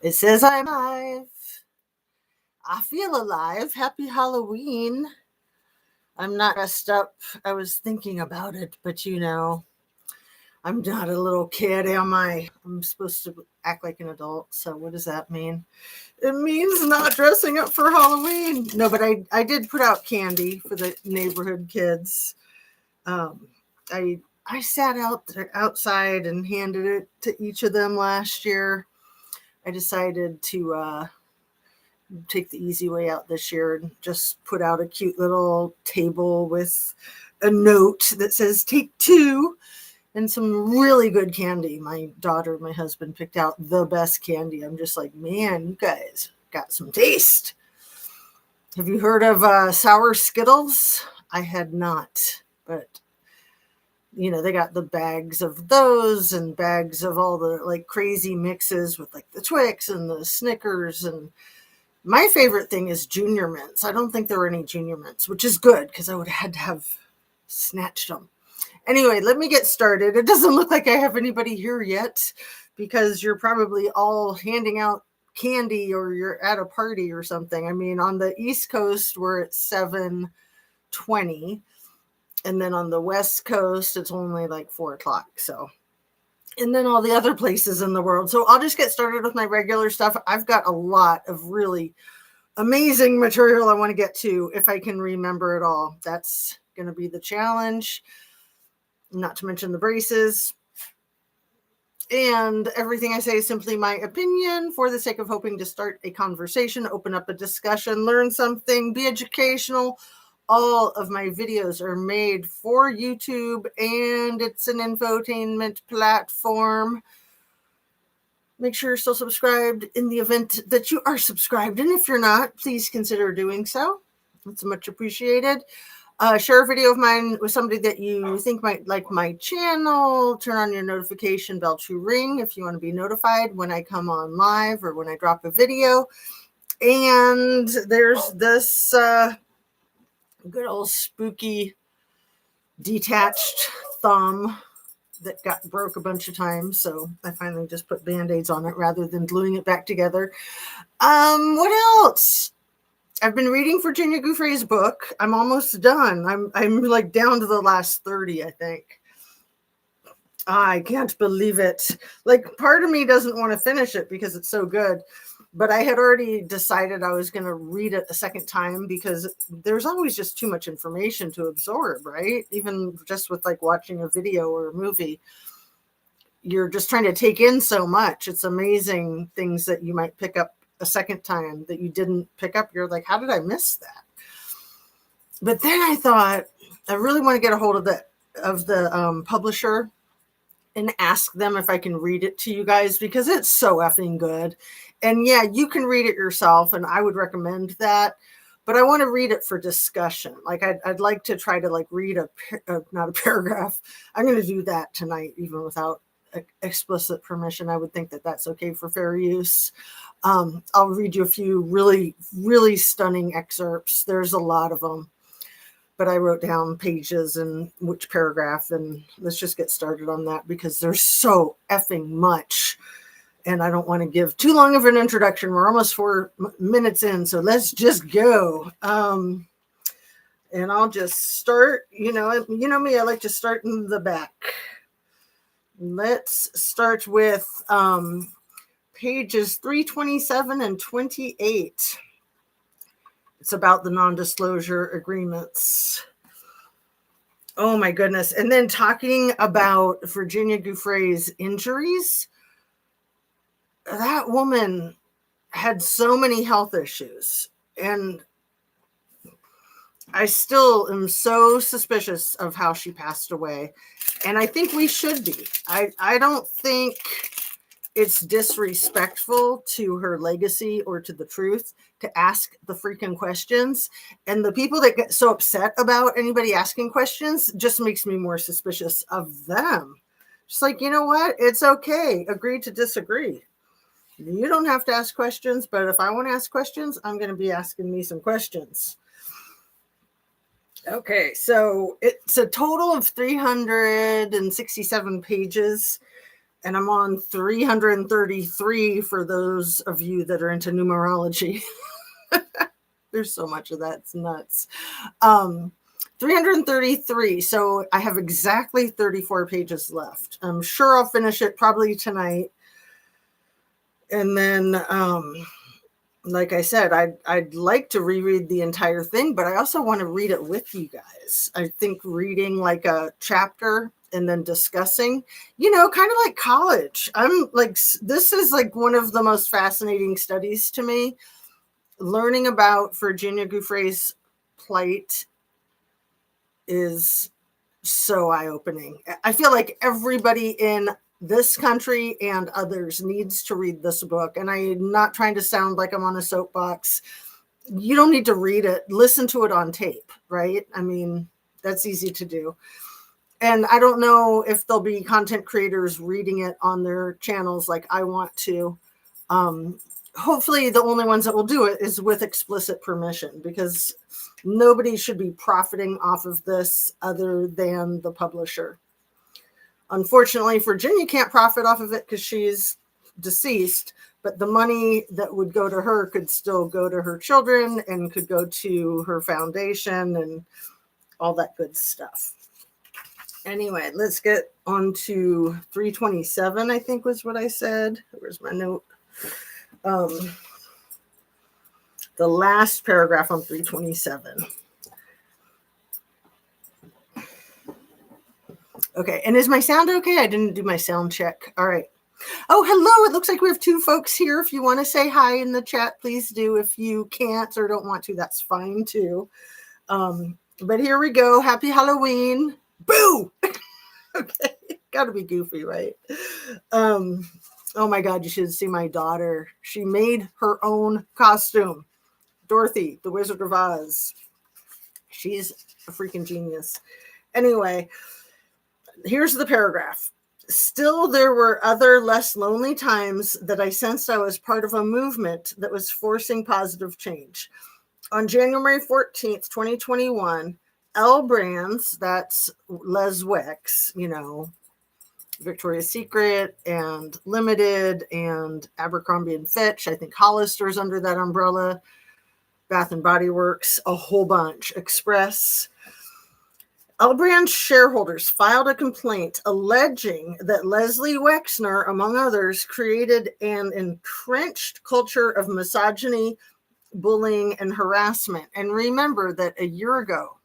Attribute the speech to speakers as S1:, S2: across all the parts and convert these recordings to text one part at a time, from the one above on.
S1: It says I'm alive. I feel alive. Happy Halloween. I'm not dressed up. I was thinking about it, but I'm not a little kid, am I? I'm supposed to act like an adult. So what does that mean? It means not dressing up for Halloween. No, but I did put out candy for the neighborhood kids. Um, I sat outside and handed it to each of them last year. I decided to take the easy way out this year and just put out a cute little table with a note that says take two and some really good candy. My daughter, my husband picked out the best candy. I'm just like, man, you guys got some taste. Have you heard of sour Skittles? I had not, but they got the bags of those and bags of all the like crazy mixes with like the Twix and the Snickers. And my favorite thing is Junior Mints. I don't think there were any Junior Mints, which is good because I would have had to have snatched them. Anyway, let me get started. It doesn't look like I have anybody here yet because you're probably all handing out candy or you're at a party or something. I mean, on the East Coast, we're at 7:20. And then on the West Coast, it's only like 4:00. So, and then all the other places in the world. So I'll just get started with my regular stuff. I've got a lot of really amazing material I want to get to if I can remember it all. That's going to be the challenge. Not to mention the braces. And everything I say is simply my opinion for the sake of hoping to start a conversation, open up a discussion, learn something, be educational. All of my videos are made for YouTube and it's an infotainment platform. Make sure you're still subscribed in the event that you are subscribed. And if you're not, please consider doing so. It's much appreciated. Share a video of mine with somebody that you think might like my channel. Turn on your notification bell to ring if you want to be notified when I come on live or when I drop a video. And there's this good old spooky detached thumb that got broke a bunch of times. So I finally just put Band-Aids on it rather than gluing it back together. What else? I've been reading Virginia Giuffre's book. I'm almost done. I'm like down to the last 30, I think. I can't believe it. Like part of me doesn't want to finish it because it's so good. But I had already decided I was going to read it a second time because there's always just too much information to absorb, right? Even just with like watching a video or a movie, you're just trying to take in so much. It's amazing things that you might pick up a second time that you didn't pick up. You're like, how did I miss that? But then I thought, I really want to get a hold of the publisher and ask them if I can read it to you guys because it's so effing good. And yeah, you can read it yourself, and I would recommend that. But I want to read it for discussion. Like I'd like to try to like read not a paragraph. I'm going to do that tonight, even without explicit permission. I would think that that's okay for fair use. I'll read you a few really, really stunning excerpts. There's a lot of them. But I wrote down pages and which paragraph, and let's just get started on that because there's so effing much. And I don't want to give too long of an introduction. We're almost 4 minutes in, so let's just go. And I'll just start, you know me, I like to start in the back. Let's start with pages 327 and 28. It's about the non-disclosure agreements. Oh my goodness. And then talking about Virginia Giuffre's injuries. That woman had so many health issues. And I still am so suspicious of how she passed away. And I think we should be. I don't think it's disrespectful to her legacy or to the truth to ask the freaking questions. And the people that get so upset about anybody asking questions just makes me more suspicious of them. Just like, you know what? It's okay. Agree to disagree. You don't have to ask questions, but if I want to ask questions, I'm going to be asking me some questions. Okay, so it's a total of 367 pages. And I'm on 333 for those of you that are into numerology. There's so much of that. It's nuts. 333. So I have exactly 34 pages left. I'm sure I'll finish it probably tonight. And then, like I said, I'd like to reread the entire thing, but I also want to read it with you guys. I think reading like a chapter and then discussing, kind of like college. I'm like, this is like one of the most fascinating studies to me. Learning about Virginia Giuffre's plight is so eye-opening. I feel like everybody in this country and others needs to read this book. And I'm not trying to sound like I'm on a soapbox. You don't need to read it. Listen to it on tape, right? I mean, that's easy to do. And I don't know if there'll be content creators reading it on their channels like I want to. Hopefully the only ones that will do it is with explicit permission, because nobody should be profiting off of this other than the publisher. Unfortunately, Virginia can't profit off of it because she's deceased, but the money that would go to her could still go to her children and could go to her foundation and all that good stuff. Anyway, let's get on to 327, I think was what I said. Where's my note? The last paragraph on 327. Okay, and is my sound okay? I didn't do my sound check. All right. Oh, hello. It looks like we have 2 folks here. If you want to say hi in the chat, please do. If you can't or don't want to, that's fine too. But here we go. Happy Halloween. Boo! Okay, gotta be goofy, right? Oh my God, you should see my daughter. She made her own costume. Dorothy, the Wizard of Oz. She's a freaking genius. Anyway, here's the paragraph. Still, there were other less lonely times that I sensed I was part of a movement that was forcing positive change. On January 14th, 2021, L Brands, that's Les Wex, Victoria's Secret and Limited and Abercrombie and Fitch. I think Hollister's under that umbrella. Bath and Body Works, a whole bunch. Express. L Brands shareholders filed a complaint alleging that Leslie Wexner, among others, created an entrenched culture of misogyny, bullying, and harassment. And remember that a year ago,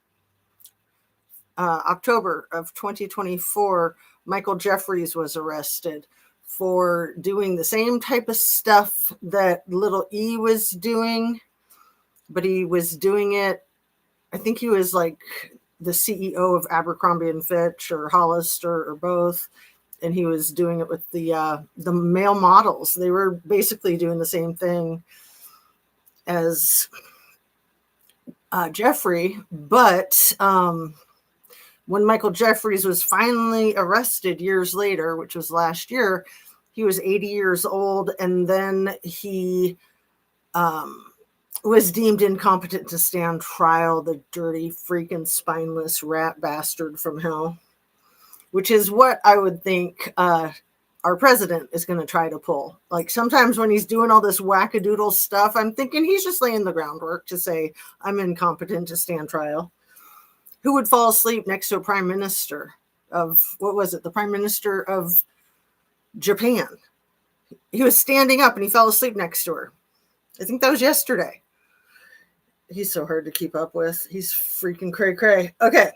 S1: October of 2024, Michael Jeffries was arrested for doing the same type of stuff that little E was doing, but he was doing it, I think he was like the CEO of Abercrombie and Fitch or Hollister or both, and he was doing it with the male models. They were basically doing the same thing as Jeffrey, but when Michael Jeffries was finally arrested years later, which was last year, he was 80 years old, and then he was deemed incompetent to stand trial, the dirty, freaking spineless rat bastard from hell, which is what I would think our president is going to try to pull. Like sometimes when he's doing all this wackadoodle stuff, I'm thinking he's just laying the groundwork to say, I'm incompetent to stand trial. Who would fall asleep next to a prime minister of, what was it? The prime minister of Japan. He was standing up and he fell asleep next to her. I think that was yesterday. He's so hard to keep up with. He's freaking cray-cray. Okay.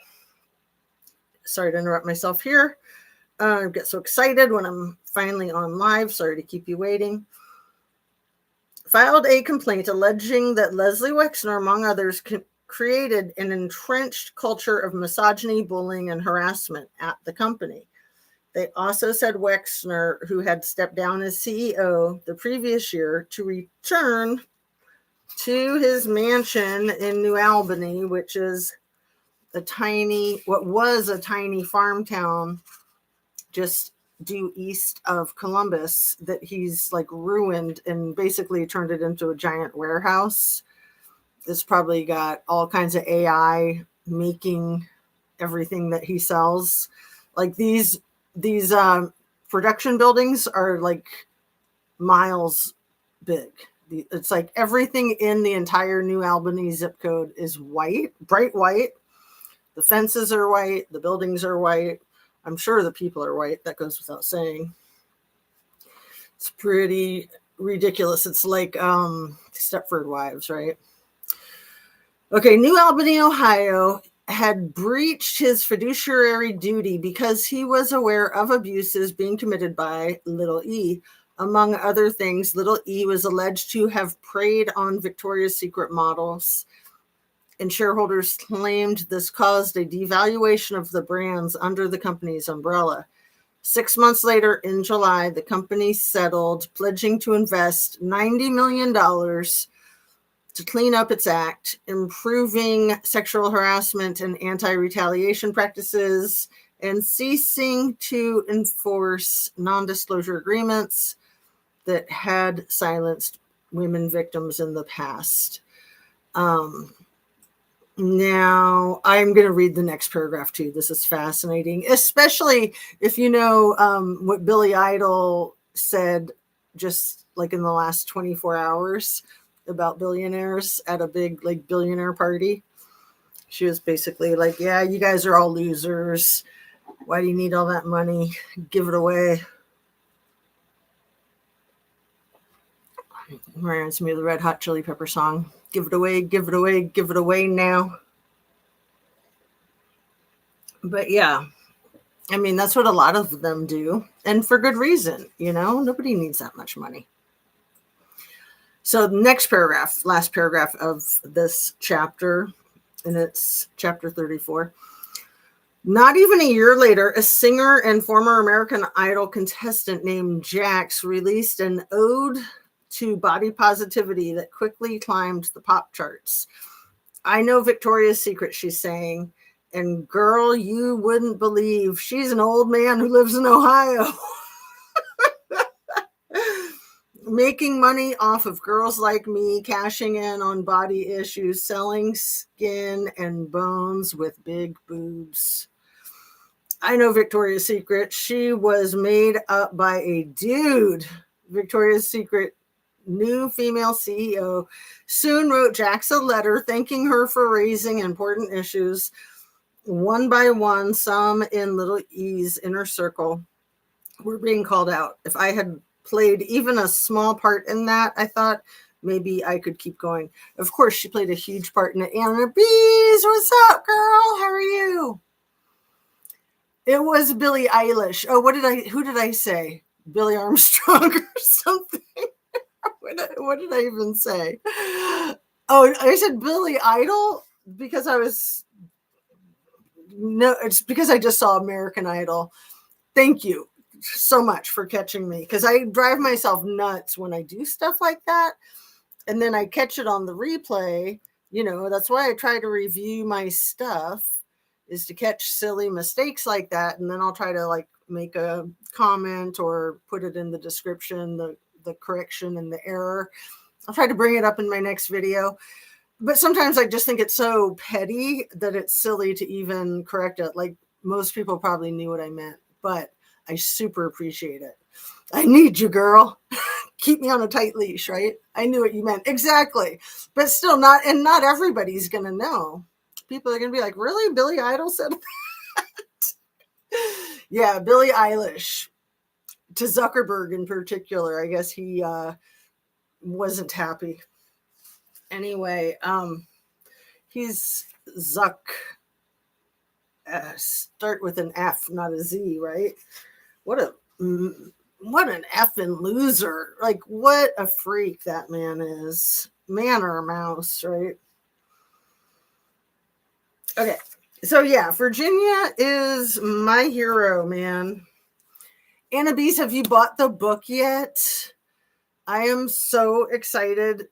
S1: Sorry to interrupt myself here. I get so excited when I'm finally on live. Sorry to keep you waiting. Filed a complaint alleging that Leslie Wexner, among others, created an entrenched culture of misogyny, bullying, and harassment at the company. They also said Wexner, who had stepped down as CEO the previous year, to return to his mansion in New Albany, which is what was a tiny farm town just due east of Columbus that he's like ruined and basically turned it into a giant warehouse. It's probably got all kinds of AI making everything that he sells. Like these production buildings are like miles big. It's like everything in the entire New Albany zip code is white, bright white. The fences are white. The buildings are white. I'm sure the people are white. That goes without saying. It's pretty ridiculous. It's like Stepford Wives, right? Okay, New Albany, Ohio had breached his fiduciary duty because he was aware of abuses being committed by Little E. Among other things, Little E was alleged to have preyed on Victoria's Secret models, and shareholders claimed this caused a devaluation of the brands under the company's umbrella. 6 months later, in July, the company settled, pledging to invest $90 million to clean up its act, improving sexual harassment and anti-retaliation practices, and ceasing to enforce non-disclosure agreements that had silenced women victims in the past. Now, I'm going to read the next paragraph too. This is fascinating, especially if you know what Billy Idol said just like in the last 24 hours about billionaires at a big like billionaire party. She was basically like, yeah, you guys are all losers. Why do you need all that money? Give it away. Reminds me of the Red Hot Chili Pepper song. Give it away, give it away, give it away now. But yeah, I mean, that's what a lot of them do. And for good reason, you know, nobody needs that much money. So next paragraph, last paragraph of this chapter, and it's chapter 34. Not even a year later, a singer and former American Idol contestant named Jax released an ode to body positivity that quickly climbed the pop charts. I know Victoria's Secret, she's saying, and girl, you wouldn't believe she's an old man who lives in Ohio. Making money off of girls like me, cashing in on body issues, selling skin and bones with big boobs. I know Victoria's Secret. She was made up by a dude. Victoria's Secret new female CEO soon wrote Jax a letter thanking her for raising important issues. One by one, some in Little E's inner circle were being called out. If I had played even a small part in that, I thought maybe I could keep going. Of course, she played a huge part in it. Anna Bees, what's up, girl? How are you? It was Billie Eilish. Oh, who did I say? Billy Armstrong or something? What did I even say? Oh, I said Billy Idol because it's because I just saw American Idol. Thank you so much for catching me, because I drive myself nuts when I do stuff like that. And then I catch it on the replay. You know, that's why I try to review my stuff, is to catch silly mistakes like that. And then I'll try to like make a comment or put it in the description, the correction and the error. I'll try to bring it up in my next video. But sometimes I just think it's so petty that it's silly to even correct it. Like most people probably knew what I meant, but I super appreciate it. I need you, girl. Keep me on a tight leash, right? I knew what you meant. Exactly. But still not everybody's going to know. People are going to be like, really? Billy Idol said that? Yeah, Billie Eilish. To Zuckerberg in particular, I guess he wasn't happy. Anyway, he's Zuck. Start with an F, not a Z, right? What an effing loser. Like, what a freak that man is. Man or a mouse, right? Okay, so yeah, Virginia is my hero, man. Anna Bees, have you bought the book yet? I am so excited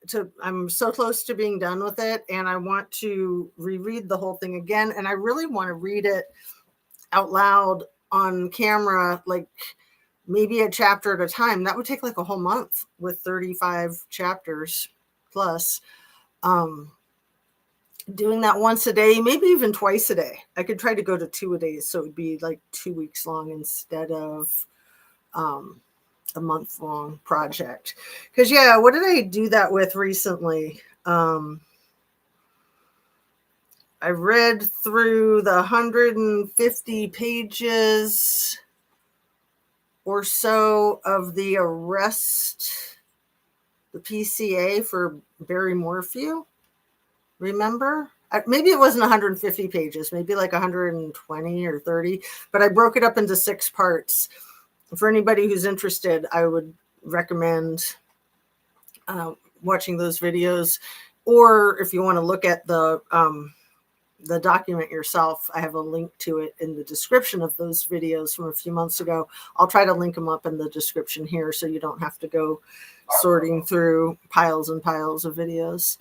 S1: I'm so close to being done with it, and I want to reread the whole thing again. And I really want to read it out loud on camera, like maybe a chapter at a time. That would take like a whole month with 35 chapters plus. Doing that once a day, maybe even twice a day. I could try to go to 2 a day, so it would be like 2 weeks long instead of a month-long project. Because, yeah, what did I do that with recently? I read through the 150 pages or so of the arrest, the PCA for Barry Morphew. Remember? Maybe it wasn't 150 pages, maybe like 120 or 30, but I broke it up into 6 parts. For anybody who's interested, I would recommend watching those videos. Or if you want to look at the document yourself, I have a link to it in the description of those videos from a few months ago. I'll try to link them up in the description here so you don't have to go sorting through piles and piles of videos.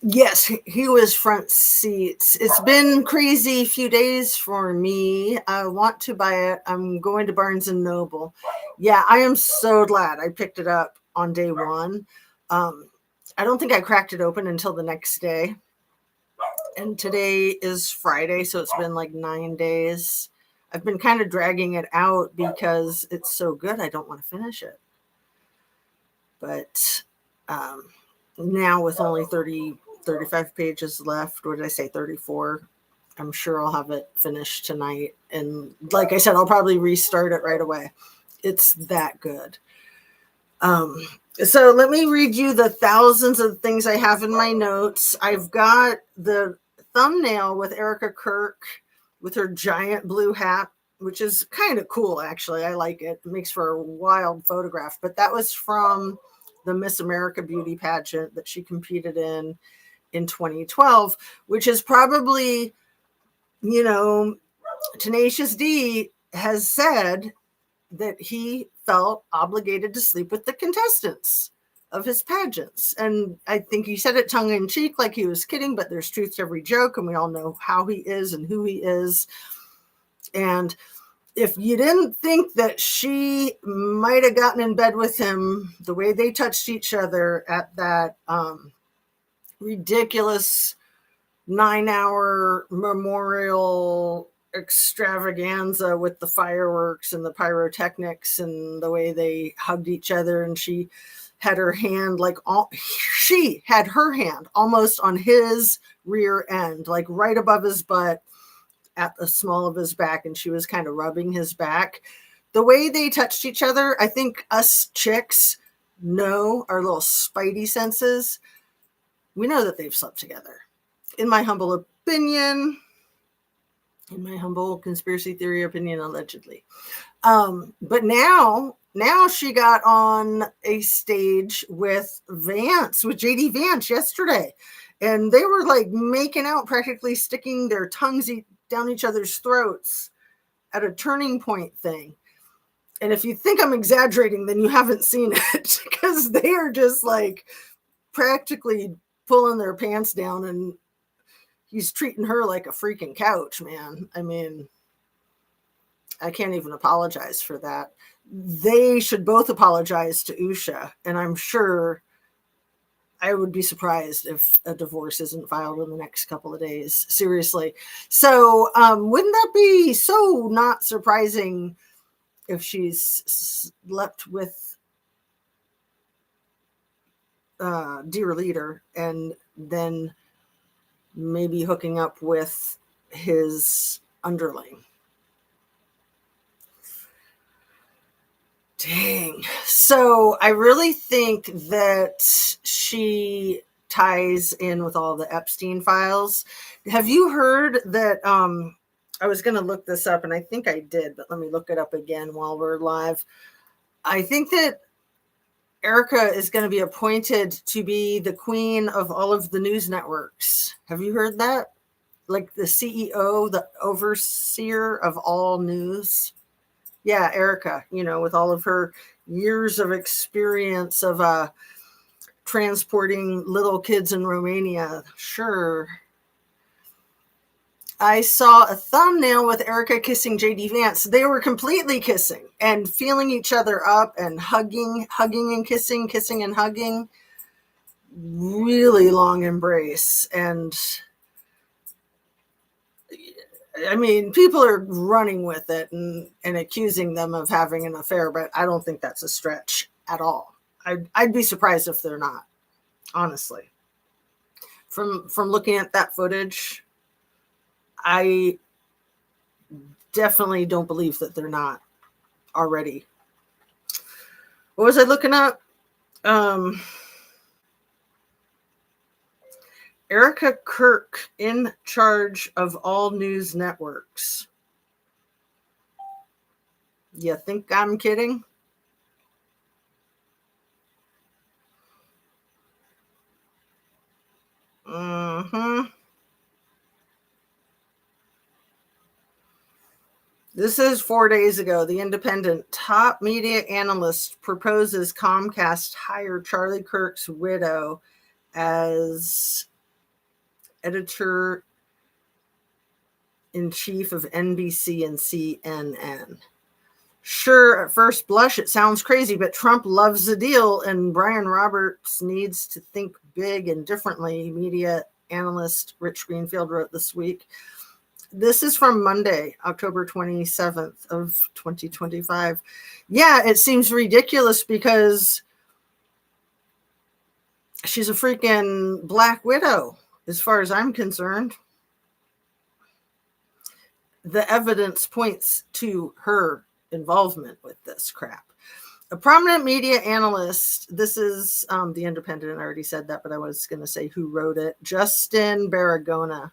S1: Yes, he was front seats. It's been crazy few days for me. I want to buy it. I'm going to Barnes and Noble. Yeah, I am so glad I picked it up on day one. I don't think I cracked it open until the next day. And today is Friday, so it's been like 9 days. I've been kind of dragging it out because it's so good. I don't want to finish it. But now with only 35 pages left, what did I say, 34? I'm sure I'll have it finished tonight. And like I said, I'll probably restart it right away. It's that good. So let me read you the thousands of things I have in my notes. I've got the thumbnail with Erica Kirk with her giant blue hat, which is kind of cool, actually. I like it. It makes for a wild photograph. But that was from the Miss America beauty pageant that she competed in 2012, which is probably, Tenacious D has said that he felt obligated to sleep with the contestants of his pageants. And I think he said it tongue in cheek, like he was kidding, but there's truth to every joke. And we all know how he is and who he is. And if you didn't think that she might have gotten in bed with him, the way they touched each other at that ridiculous 9-hour memorial extravaganza with the fireworks and the pyrotechnics and the way they hugged each other, and she had her hand she had her hand almost on his rear end, like right above his butt at the small of his back, and she was kind of rubbing his back. The way they touched each other, I think us chicks know, our little spidey senses, we know that they've slept together. In my humble opinion, in my humble conspiracy theory opinion, allegedly. But now she got on a stage with JD Vance yesterday. And they were like making out, practically sticking their tongues down each other's throats at a turning point thing. And if you think I'm exaggerating, then you haven't seen it, because they are just like practically pulling their pants down, and he's treating her like a freaking couch, man. I mean, I can't even apologize for that. They should both apologize to Usha, and I'm sure I would be surprised if a divorce isn't filed in the next couple of days. Seriously. So wouldn't that be so not surprising if she's slept with dear leader and then maybe hooking up with his underling? Dang. So I really think that she ties in with all the Epstein files. Have you heard that? I was going to look this up, and I think I did, but let me look it up again while we're live. I think that Erica is going to be appointed to be the queen of all of the news networks. Have you heard that? Like the CEO, the overseer of all news. Yeah, Erica, with all of her years of experience of transporting little kids in Romania. Sure. I saw a thumbnail with Erica kissing JD Vance. They were completely kissing and feeling each other up and hugging and kissing and hugging. Really long embrace. And I mean, people are running with it and accusing them of having an affair, but I don't think that's a stretch at all. I'd be surprised if they're not, honestly. From looking at that footage, I definitely don't believe that they're not already. What was I looking up? Erica Kirk in charge of all news networks. You think I'm kidding? This is 4 days ago. The Independent top media analyst proposes Comcast hire Charlie Kirk's widow as editor-in-chief of NBC and CNN. Sure, at first blush, it sounds crazy, but Trump loves the deal, and Brian Roberts needs to think big and differently, media analyst Rich Greenfield wrote this week. This is from Monday, October 27th of 2025. Yeah, it seems ridiculous because she's a freaking Black widow, as far as I'm concerned. The evidence points to her involvement with this crap. A prominent media analyst, this is The Independent, I already said that, but I was going to say who wrote it, Justin Baragona.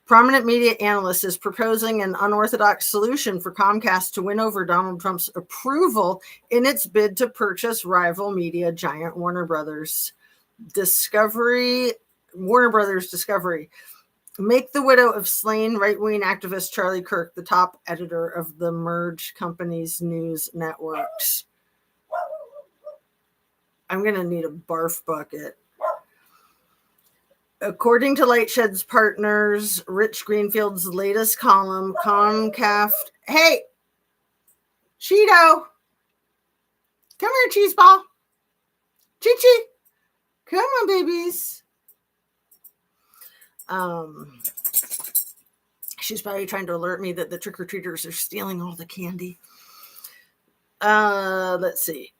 S1: Prominent media analyst is proposing an unorthodox solution for Comcast to win over Donald Trump's approval in its bid to purchase rival media giant Warner Brothers Discovery. Make the widow of slain right-wing activist Charlie Kirk the top editor of the merged company's news networks. I'm going to need a barf bucket. According to Lightshed's partners, Rich Greenfield's latest column, Comcast. Hey, Cheeto. Come here, cheese ball. Chi-Chi. Come on, babies. She's probably trying to alert me that the trick-or-treaters are stealing all the candy. Let's see.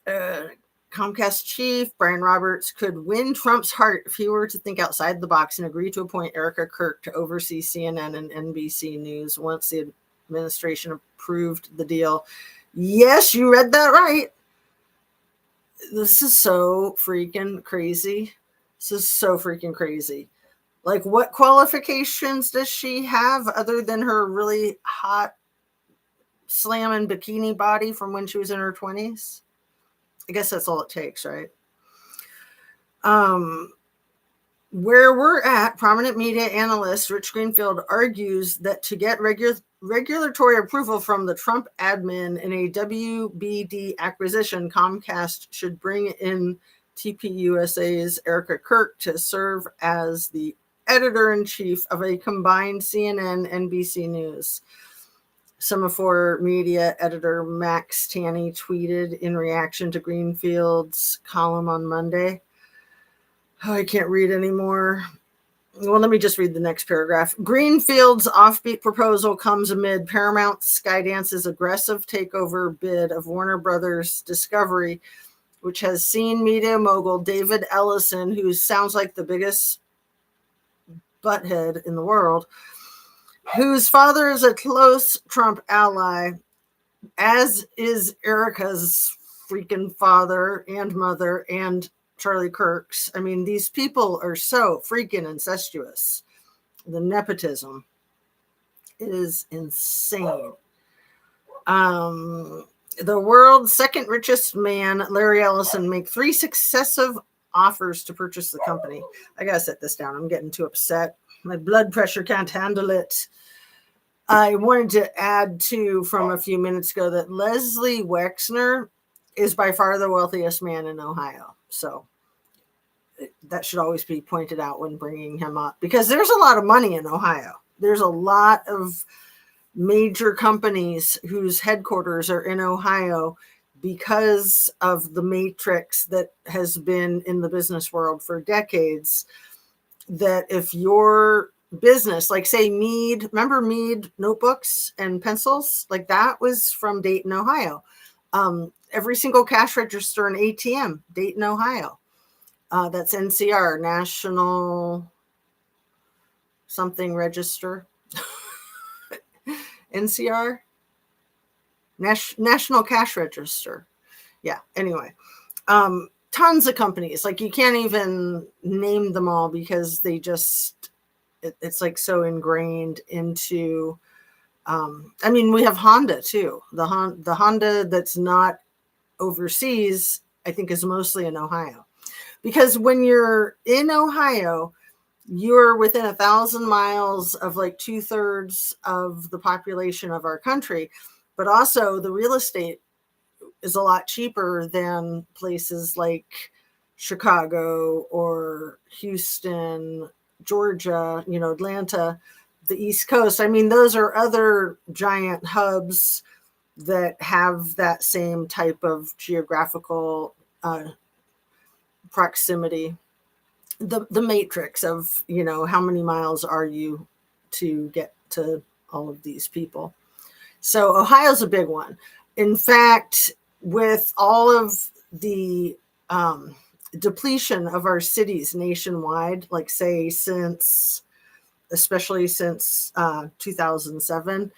S1: Comcast chief Brian Roberts could win Trump's heart if he were to think outside the box and agree to appoint Erica Kirk to oversee CNN and NBC News once the administration approved the deal. Yes, you read that right. This is so freaking crazy. Like, what qualifications does she have other than her really hot slamming bikini body from when she was in her 20s? I guess that's all it takes, right? Where we're at, prominent media analyst Rich Greenfield argues that to get regulatory approval from the Trump admin in a WBD acquisition, Comcast should bring in TPUSA's Erica Kirk to serve as the editor-in-chief of a combined CNN-NBC News. Semaphore media editor Max Tanny tweeted in reaction to Greenfield's column on Monday. Oh, I can't read anymore. Well, let me just read the next paragraph. Greenfield's offbeat proposal comes amid Paramount Skydance's aggressive takeover bid of Warner Brothers Discovery, which has seen media mogul David Ellison, who sounds like the biggest butthead in the world, whose father is a close Trump ally, as is Erica's freaking father and mother and Charlie Kirk's. I mean, these people are so freaking incestuous. The nepotism is insane. The world's second richest man, Larry Ellison, made 3 successive offers to purchase the company. I gotta set this down. I'm getting too upset. My blood pressure can't handle it. I wanted to add, too, from a few minutes ago, that Leslie Wexner is by far the wealthiest man in Ohio. So that should always be pointed out when bringing him up, because there's a lot of money in Ohio. There's a lot of major companies whose headquarters are in Ohio because of the matrix that has been in the business world for decades, that if you're business, like say Mead, remember Mead notebooks and pencils? Like that was from Dayton, Ohio. Every single cash register and ATM, Dayton, Ohio. That's NCR, National something Register. NCR, National Cash Register. Yeah, anyway. Tons of companies, like you can't even name them all because they just, it's like so ingrained into, I mean, we have Honda too. The Honda that's not overseas, I think is mostly in Ohio. Because when you're in Ohio, you're within 1,000 miles of like 2/3 of the population of our country, but also the real estate is a lot cheaper than places like Chicago or Houston, Georgia, Atlanta, the East Coast. I mean, those are other giant hubs that have that same type of geographical proximity. The matrix of, how many miles are you to get to all of these people. So Ohio's a big one. In fact, with all of the depletion of our cities nationwide, like say especially since 2007,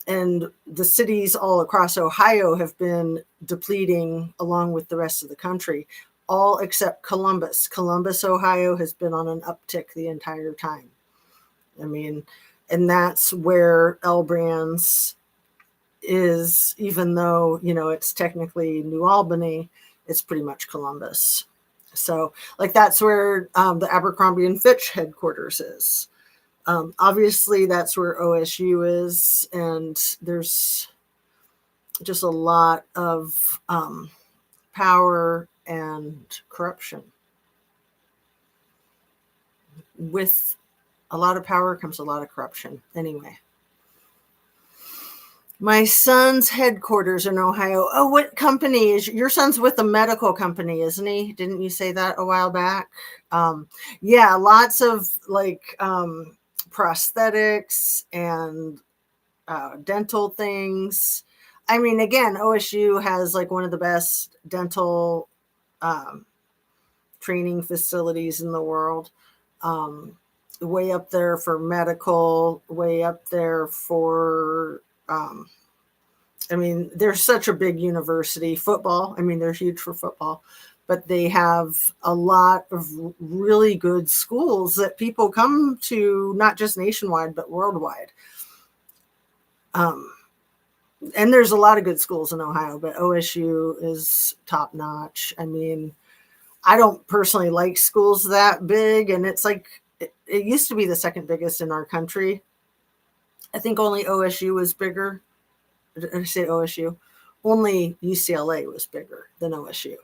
S1: and the cities all across Ohio have been depleting along with the rest of the country, all except Columbus. Columbus, Ohio has been on an uptick the entire time. I mean, and that's where L Brands is, even though, it's technically New Albany, it's pretty much Columbus. So like that's where the Abercrombie and Fitch headquarters is. Obviously that's where OSU is, and there's just a lot of power and corruption. With a lot of power comes a lot of corruption. Anyway. My son's headquarters in Ohio. Oh, what company is your son's with? A medical company, isn't he? Didn't you say that a while back? Yeah, lots of like prosthetics and dental things. I mean, again, OSU has like one of the best dental training facilities in the world. Way up there for medical, way up there for I mean, they're such a big university. Football, I mean, they're huge for football, but they have a lot of really good schools that people come to, not just nationwide, but worldwide. And there's a lot of good schools in Ohio, but OSU is top notch. I mean, I don't personally like schools that big, and it's like, it used to be the second biggest in our country. I think only OSU was bigger. Did I say OSU? Only UCLA was bigger than OSU.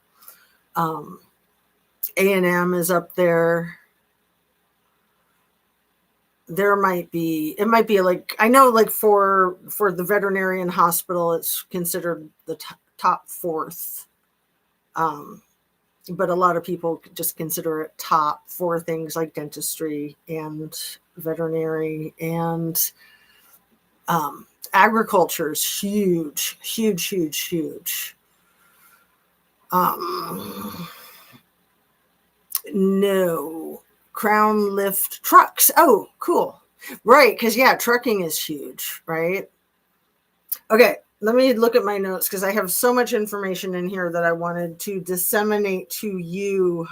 S1: A&M is up there. It might be like, I know like for the veterinarian hospital, it's considered the top fourth. But a lot of people just consider it top for things like dentistry and veterinary, and agriculture is huge, huge, huge, huge. No, Crown lift trucks. Oh, cool. Right, because yeah, trucking is huge, right? Okay, let me look at my notes because I have so much information in here that I wanted to disseminate to you.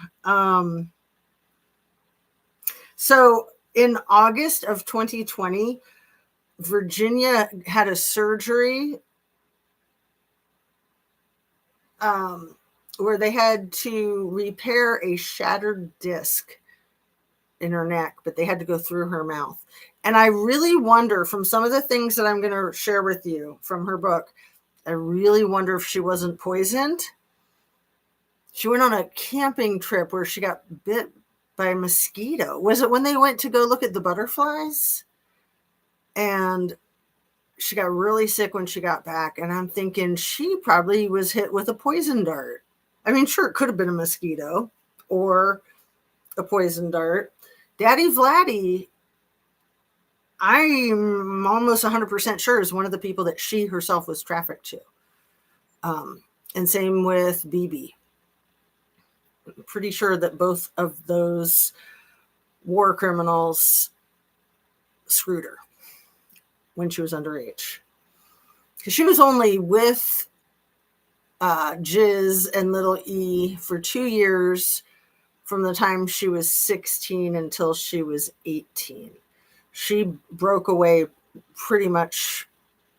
S1: So in August of 2020, Virginia had a surgery where they had to repair a shattered disc in her neck, but they had to go through her mouth. And I really wonder, from some of the things that I'm going to share with you from her book, I really wonder if she wasn't poisoned. She went on a camping trip where she got bit by a mosquito. Was it when they went to go look at the butterflies? And she got really sick when she got back. And I'm thinking she probably was hit with a poison dart. I mean, sure, it could have been a mosquito or a poison dart. Daddy Vladdy I'm almost 100% sure is one of the people that she herself was trafficked to. And same with BB. I'm pretty sure that both of those war criminals screwed her when she was underage. Because she was only with Jiz and little E for 2 years from the time she was 16 until she was 18. She broke away pretty much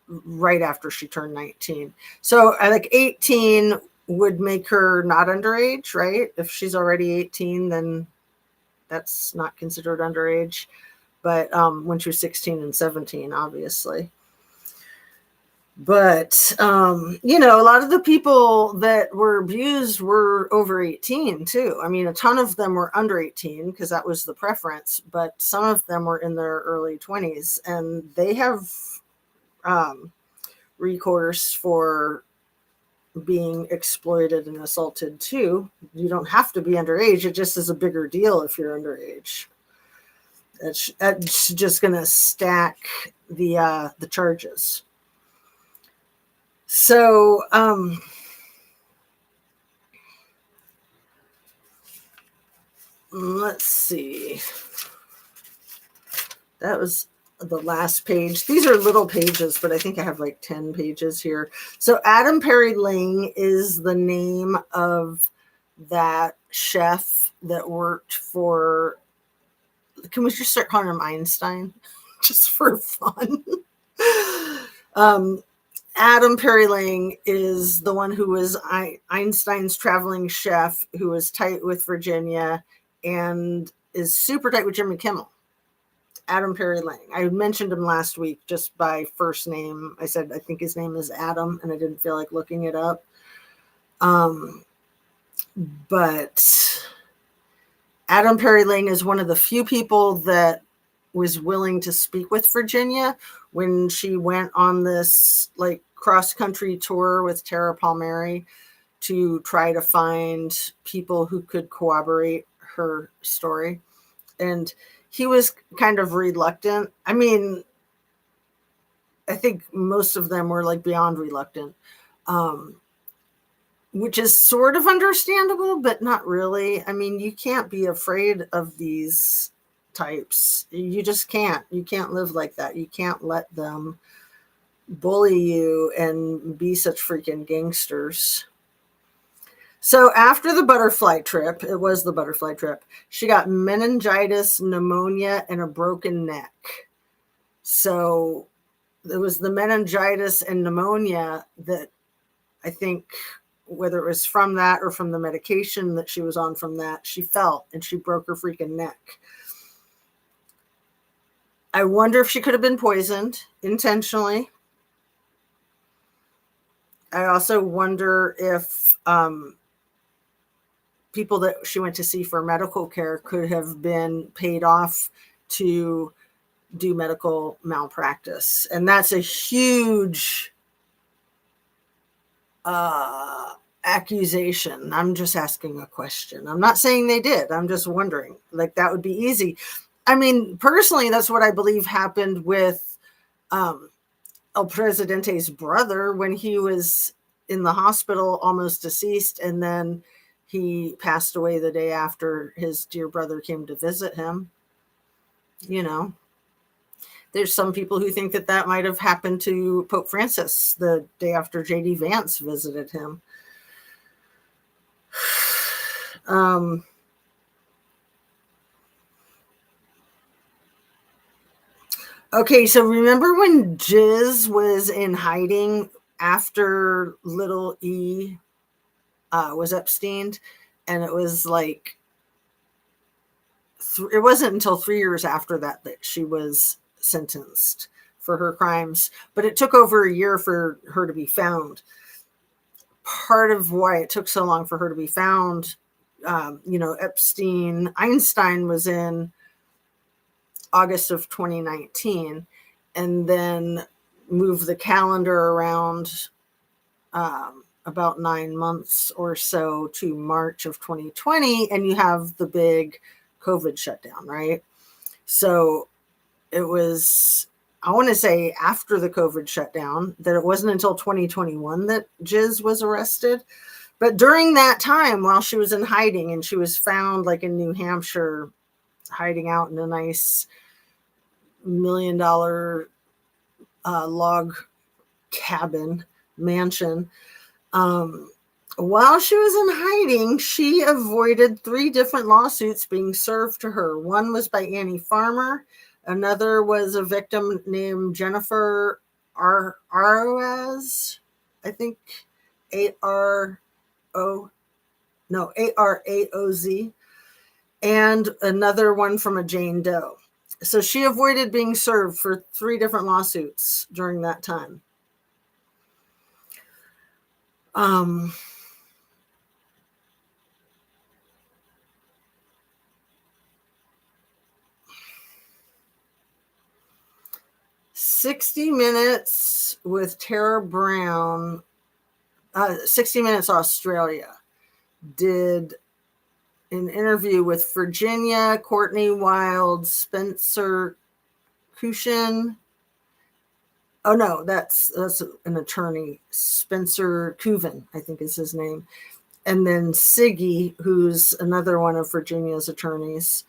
S1: right after she turned 19. So like 18 would make her not underage, right? If she's already 18, then that's not considered underage. But when she was 16 and 17, obviously. But, you know, a lot of the people that were abused were over 18 too. I mean, a ton of them were under 18 because that was the preference, but some of them were in their early 20s, and they have recourse for being exploited and assaulted too. You don't have to be underage. It just is a bigger deal if you're underage. That's just going to stack the charges. So, let's see. That was the last page. These are little pages, but I think I have like 10 pages here. So Adam Perry Ling is the name of that chef that worked for, can we just start calling him Einstein? Just for fun. Adam Perry Ling is the one who was Einstein's traveling chef, who was tight with Virginia and is super tight with Jimmy Kimmel. Adam Perry Ling. I mentioned him last week just by first name. I said, I think his name is Adam, and I didn't feel like looking it up. But Adam Perry Ling is one of the few people that was willing to speak with Virginia when she went on this like cross-country tour with Tara Palmieri to try to find people who could corroborate her story. And he was kind of reluctant. I mean, I think most of them were like beyond reluctant, which is sort of understandable, but not really. I mean, you can't be afraid of these types. You just can't. You can't live like that. You can't let them bully you and be such freaking gangsters. So after the butterfly trip, it was the butterfly trip, she got meningitis, pneumonia, and a broken neck. So it was the meningitis and pneumonia that I think, whether it was from that or from the medication that she was on from that, she felt and she broke her freaking neck. I wonder if she could have been poisoned intentionally. I also wonder if people that she went to see for medical care could have been paid off to do medical malpractice. And that's a huge accusation. I'm just asking a question. I'm not saying they did. I'm just wondering. Like, that would be easy. I mean, personally, that's what I believe happened with El Presidente's brother when he was in the hospital, almost deceased, and then he passed away the day after his dear brother came to visit him. You know, there's some people who think that that might have happened to Pope Francis the day after J.D. Vance visited him. Okay, so remember when Jiz was in hiding after little E was Epsteined, and it was like it wasn't until 3 years after that that she was sentenced for her crimes, but it took over a year for her to be found. Part of why it took so long for her to be found, you know, Einstein was in August of 2019, and then move the calendar around about 9 months or so to March of 2020, and you have the big COVID shutdown, right? So it was, I want to say after the COVID shutdown, that it wasn't until 2021 that Giz was arrested. But during that time, while she was in hiding, and she was found like in New Hampshire, hiding out in a nice $1 million log cabin mansion. While she was in hiding, she avoided 3 different lawsuits being served to her. One was by Annie Farmer. Another was a victim named Jennifer Araoz, I think Araoz, and another one from a Jane Doe. So she avoided being served for 3 different lawsuits during that time. 60 Minutes with Tara Brown, 60 Minutes Australia, did an interview with Virginia, Courtney Wild, Spencer Cushin. Oh no, that's an attorney, Spencer Cuven, I think is his name. And then Siggy, who's another one of Virginia's attorneys.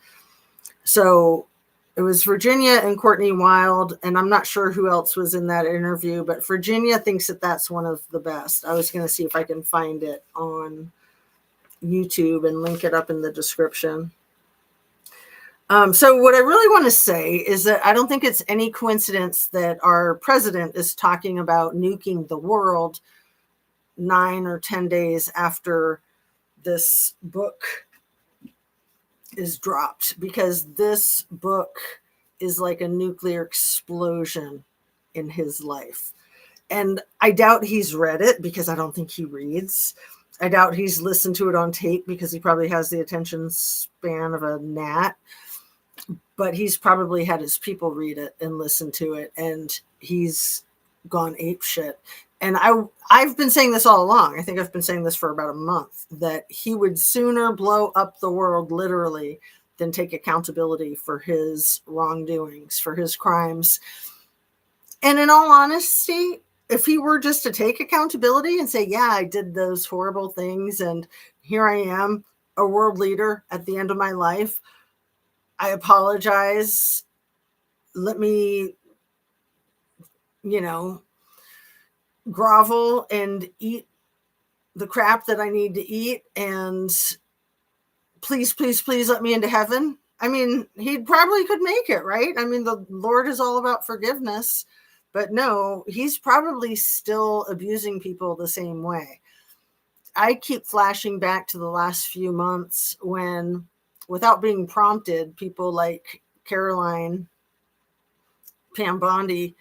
S1: So it was Virginia and Courtney Wild, and I'm not sure who else was in that interview, but Virginia thinks that that's one of the best. I was going to see if I can find it on YouTube and link it up in the description. So what I really want to say is that I don't think it's any coincidence that our president is talking about nuking the world 9 or 10 days after this book is dropped, because this book is like a nuclear explosion in his life. And I doubt he's read it, because I don't think he reads. I doubt he's listened to it on tape, because he probably has the attention span of a gnat. But he's probably had his people read it and listen to it, and he's gone apeshit. And I've been saying this all along. I think I've been saying this for about a month, that he would sooner blow up the world literally than take accountability for his wrongdoings, for his crimes. And in all honesty, if he were just to take accountability and say, yeah, I did those horrible things, and here I am, a world leader at the end of my life, I apologize. Let me, grovel and eat the crap that I need to eat, and please, please, please let me into heaven. I mean, he probably could make it, right? I mean, the Lord is all about forgiveness, but no, he's probably still abusing people the same way. I keep flashing back to the last few months when, without being prompted, people like Caroline, Pam Bondi,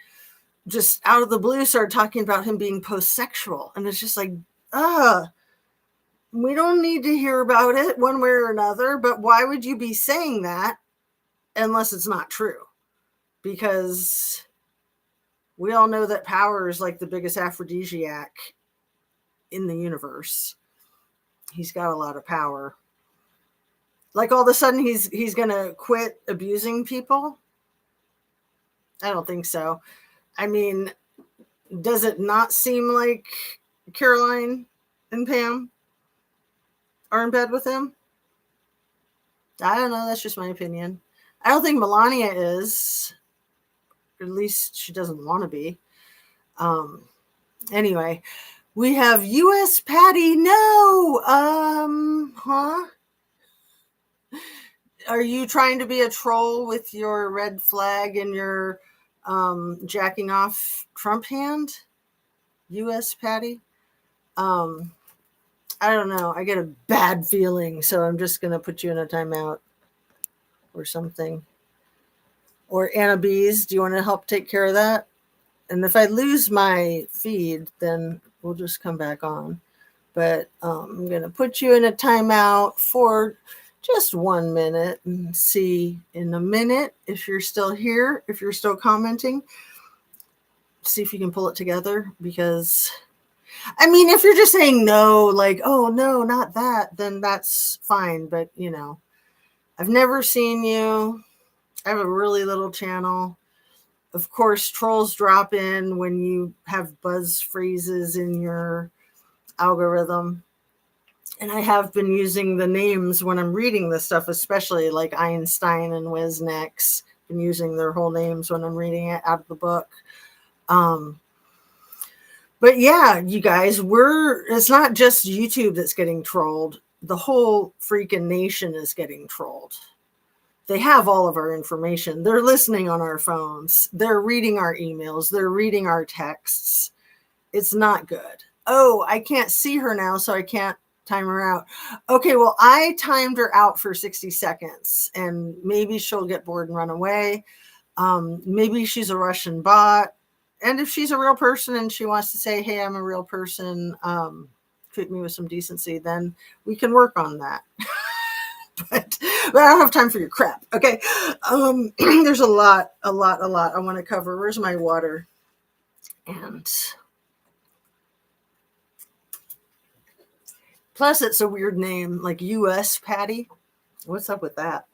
S1: just out of the blue started talking about him being post-sexual. And it's just like, we don't need to hear about it one way or another, but why would you be saying that unless it's not true? Because we all know that power is like the biggest aphrodisiac in the universe. He's got a lot of power. Like all of a sudden he's going to quit abusing people? I don't think so. I mean, does it not seem like Caroline and Pam are in bed with him? I don't know. That's just my opinion. I don't think Melania is. At least she doesn't want to be. Anyway, we have U.S. Patty. No. Are you trying to be a troll with your red flag and your jacking off Trump hand? U.S. Patty? I don't know. I get a bad feeling, so I'm just going to put you in a timeout or something. Or Anna Bees, do you want to help take care of that? And if I lose my feed, then we'll just come back on. But I'm going to put you in a timeout for just 1 minute and see in a minute if you're still here, if you're still commenting. See if you can pull it together, because I mean, if you're just saying no, like, oh no, not that, then that's fine. But I've never seen you. I have a really little channel. Of course, trolls drop in when you have buzz phrases in your algorithm. And I have been using the names when I'm reading this stuff, especially like Einstein and Wisnieks. Been using their whole names when I'm reading it out of the book. But yeah, you guys, it's not just YouTube that's getting trolled. The whole freaking nation is getting trolled. They have all of our information. They're listening on our phones. They're reading our emails. They're reading our texts. It's not good. Oh, I can't see her now, so I can't time her out. Okay, well, I timed her out for 60 seconds, and maybe she'll get bored and run away. Maybe she's a Russian bot. And if she's a real person and she wants to say, hey, I'm a real person, treat me with some decency, then we can work on that. But I don't have time for your crap. Okay. There's a lot I want to cover. Where's my water? And plus it's a weird name, like US Patty. What's up with that?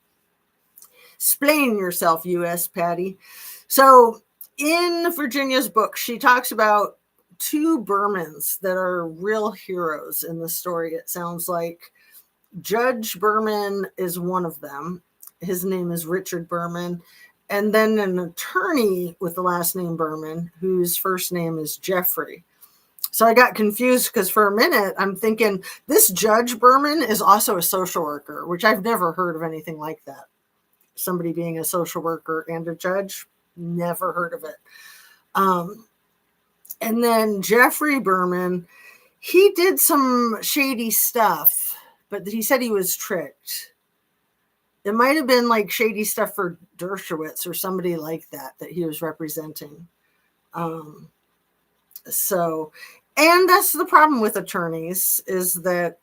S1: Explain yourself, US Patty. So in Virginia's book, she talks about 2 Bermans that are real heroes in the story. It sounds like Judge Berman is one of them. His name is Richard Berman. And then an attorney with the last name Berman, whose first name is Giuffre. So I got confused because for a minute I'm thinking this Judge Berman is also a social worker, which I've never heard of anything like that. Somebody being a social worker and a judge, never heard of it. And then Giuffre Berman, he did some shady stuff, but he said he was tricked. It might have been like shady stuff for Dershowitz or somebody like that he was representing. And that's the problem with attorneys, is that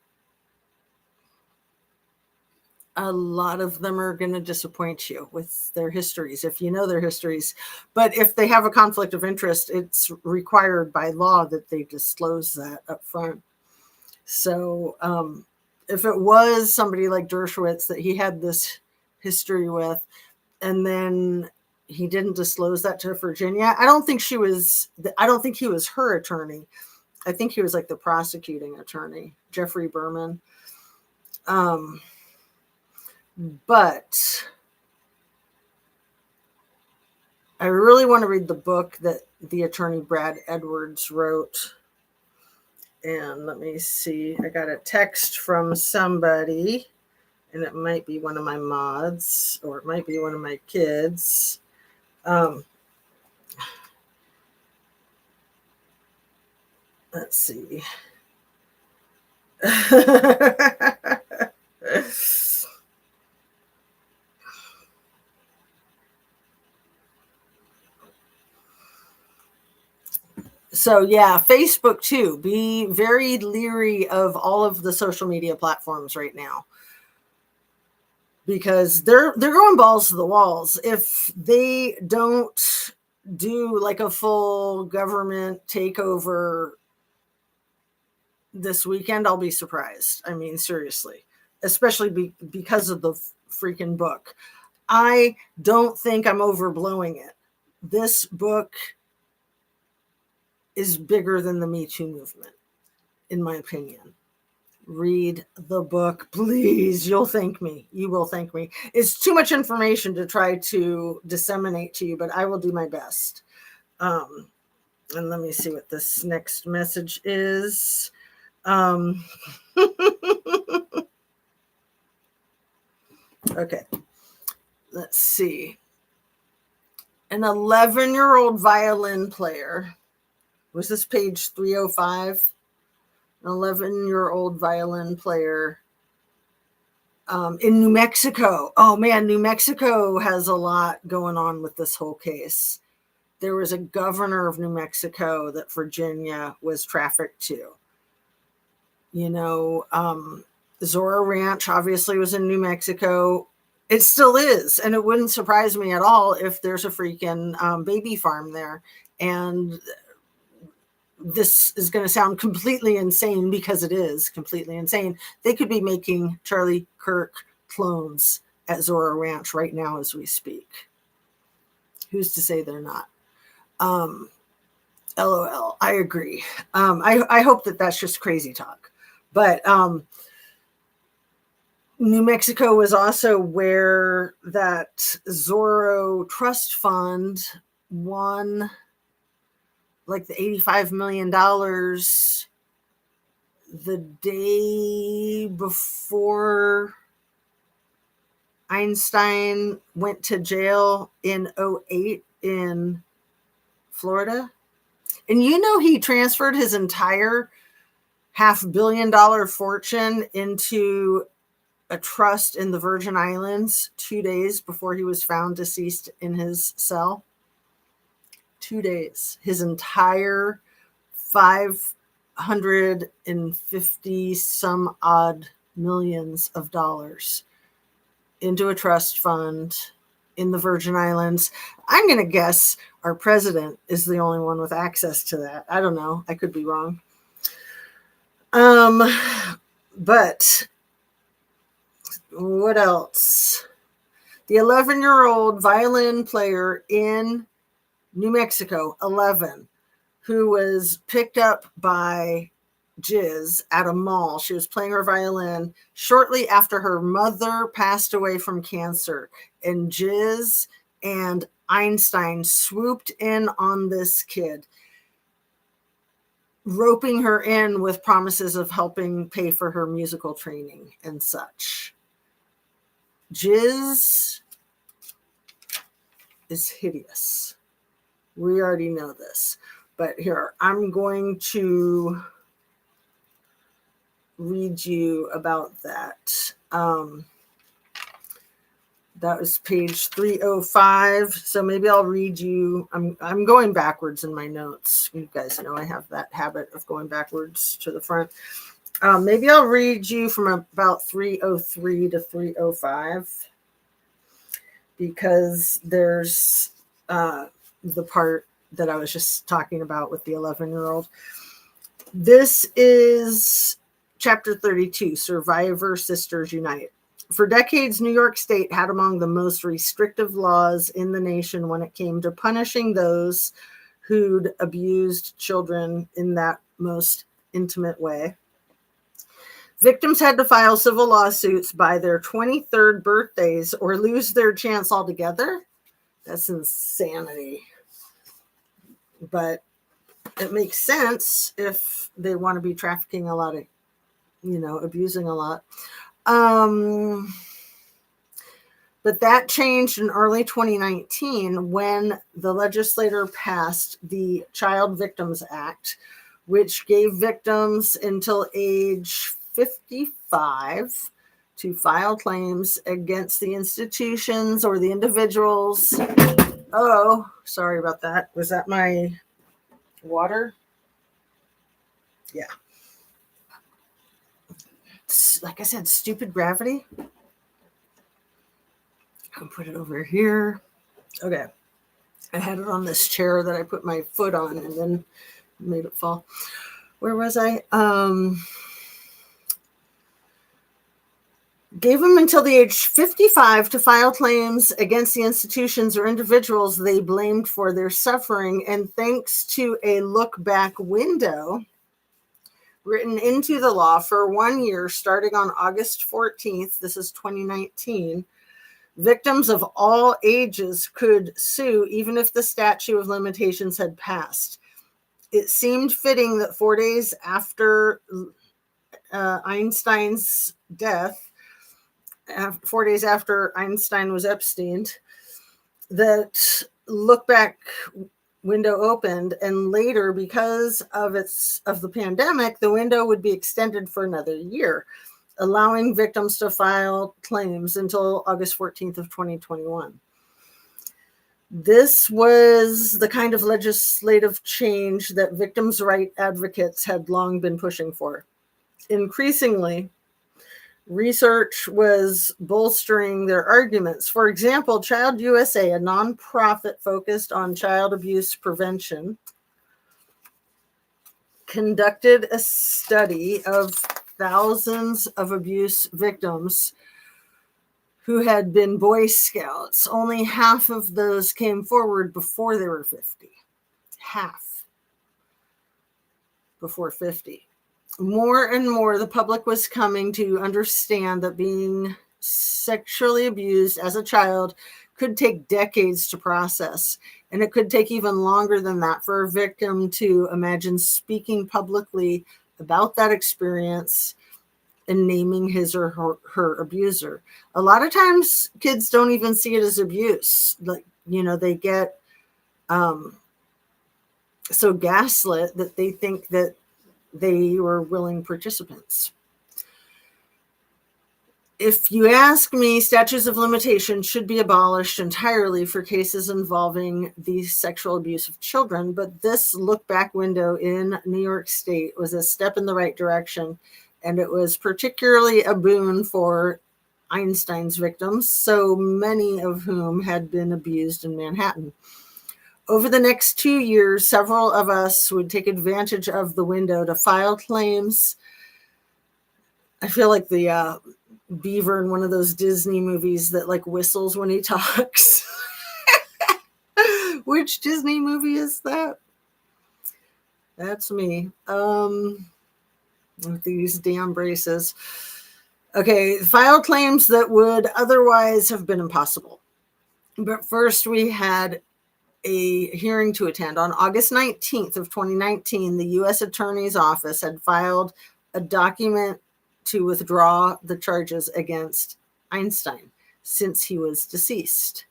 S1: a lot of them are going to disappoint you with their histories, if you know their histories. But if they have a conflict of interest, it's required by law that they disclose that up front. So if it was somebody like Dershowitz that he had this history with, and then he didn't disclose that to Virginia, I don't think he was her attorney. I think he was like the prosecuting attorney, Giuffre Berman. But I really want to read the book that the attorney Brad Edwards wrote. And let me see. I got a text from somebody, and it might be one of my mods, or it might be one of my kids. Let's see. So yeah, Facebook too. Be very leery of all of the social media platforms right now, because they're going balls to the walls. If they don't do like a full government takeover this weekend, I'll be surprised. I mean, seriously, especially because of the freaking book. I don't think I'm overblowing it. This book is bigger than the Me Too movement, in my opinion. Read the book, please. You'll thank me. You will thank me. It's too much information to try to disseminate to you, but I will do my best. And let me see what this next message is. Okay. Let's see. An 11-year-old violin player. Was this page 305? An 11-year-old violin player in New Mexico. Oh man, New Mexico has a lot going on with this whole case. There was a governor of New Mexico that Virginia was trafficked to. You know, Zora Ranch obviously was in New Mexico. It still is. And it wouldn't surprise me at all if there's a freaking baby farm there. And this is going to sound completely insane, because it is completely insane. They could be making Charlie Kirk clones at Zorro Ranch right now as we speak. Who's to say they're not? LOL. I agree. I hope that that's just crazy talk. But New Mexico was also where that Zorro Trust Fund won like the $85 million the day before Einstein went to jail in 2008 in Florida. And you know, he transferred his entire $500 million fortune into a trust in the Virgin Islands 2 days before he was found deceased in his cell. 2 days. His entire 550 some odd millions of dollars into a trust fund in the Virgin Islands. I'm going to guess our president is the only one with access to that. I don't know. I could be wrong. But what else? The 11-year-old violin player in New Mexico, 11, who was picked up by Jiz at a mall. She was playing her violin shortly after her mother passed away from cancer. And Jiz and Einstein swooped in on this kid, roping her in with promises of helping pay for her musical training and such. Jiz is hideous. We already know this. But here, I'm going to read you about that. That was page 305. So maybe I'll read you. I'm going backwards in my notes. You guys know I have that habit of going backwards to the front. Maybe I'll read you from about 303 to 305 because there's the part that I was just talking about with the 11-year-old. This is Chapter 32, Survivor Sisters Unite. For decades, New York State had among the most restrictive laws in the nation when it came to punishing those who'd abused children in that most intimate way. Victims had to file civil lawsuits by their 23rd birthdays or lose their chance altogether. That's insanity. But it makes sense if they want to be trafficking a lot of, abusing a lot. But that changed in early 2019 when the legislature passed the Child Victims Act, which gave victims until age 55 to file claims against the institutions or the individuals. Oh, sorry about that. Was that my water? Yeah. Like I said, stupid gravity. I'll put it over here. Okay. I had it on this chair that I put my foot on and then made it fall. Where was I? Gave them until the age 55 to file claims against the institutions or individuals they blamed for their suffering. And thanks to a look-back window written into the law for 1 year, starting on August 14th, this is 2019, victims of all ages could sue even if the statute of limitations had passed. It seemed fitting that 4 days after Einstein's death, 4 days after Einstein was Epsteined, that look-back window opened, and later, because of the pandemic, the window would be extended for another year, allowing victims to file claims until August 14th of 2021. This was the kind of legislative change that victims' rights advocates had long been pushing for. Increasingly, research was bolstering their arguments. For example, Child USA, a nonprofit focused on child abuse prevention, conducted a study of thousands of abuse victims who had been Boy Scouts. Only half of those came forward before they were 50. Half before 50. More and more, the public was coming to understand that being sexually abused as a child could take decades to process. And it could take even longer than that for a victim to imagine speaking publicly about that experience and naming his or her abuser. A lot of times kids don't even see it as abuse. Like, they get so gaslit that they think that they were willing participants. If you ask me, statutes of limitation should be abolished entirely for cases involving the sexual abuse of children, but this look-back window in New York State was a step in the right direction, and it was particularly a boon for Einstein's victims, so many of whom had been abused in Manhattan. Over the next 2 years, several of us would take advantage of the window to file claims. I feel like the beaver in one of those Disney movies that like whistles when he talks. Which Disney movie is that? That's me. With these damn braces. Okay, file claims that would otherwise have been impossible. But first we had a hearing to attend. On August 19th of 2019, the U.S. Attorney's Office had filed a document to withdraw the charges against Einstein since he was deceased.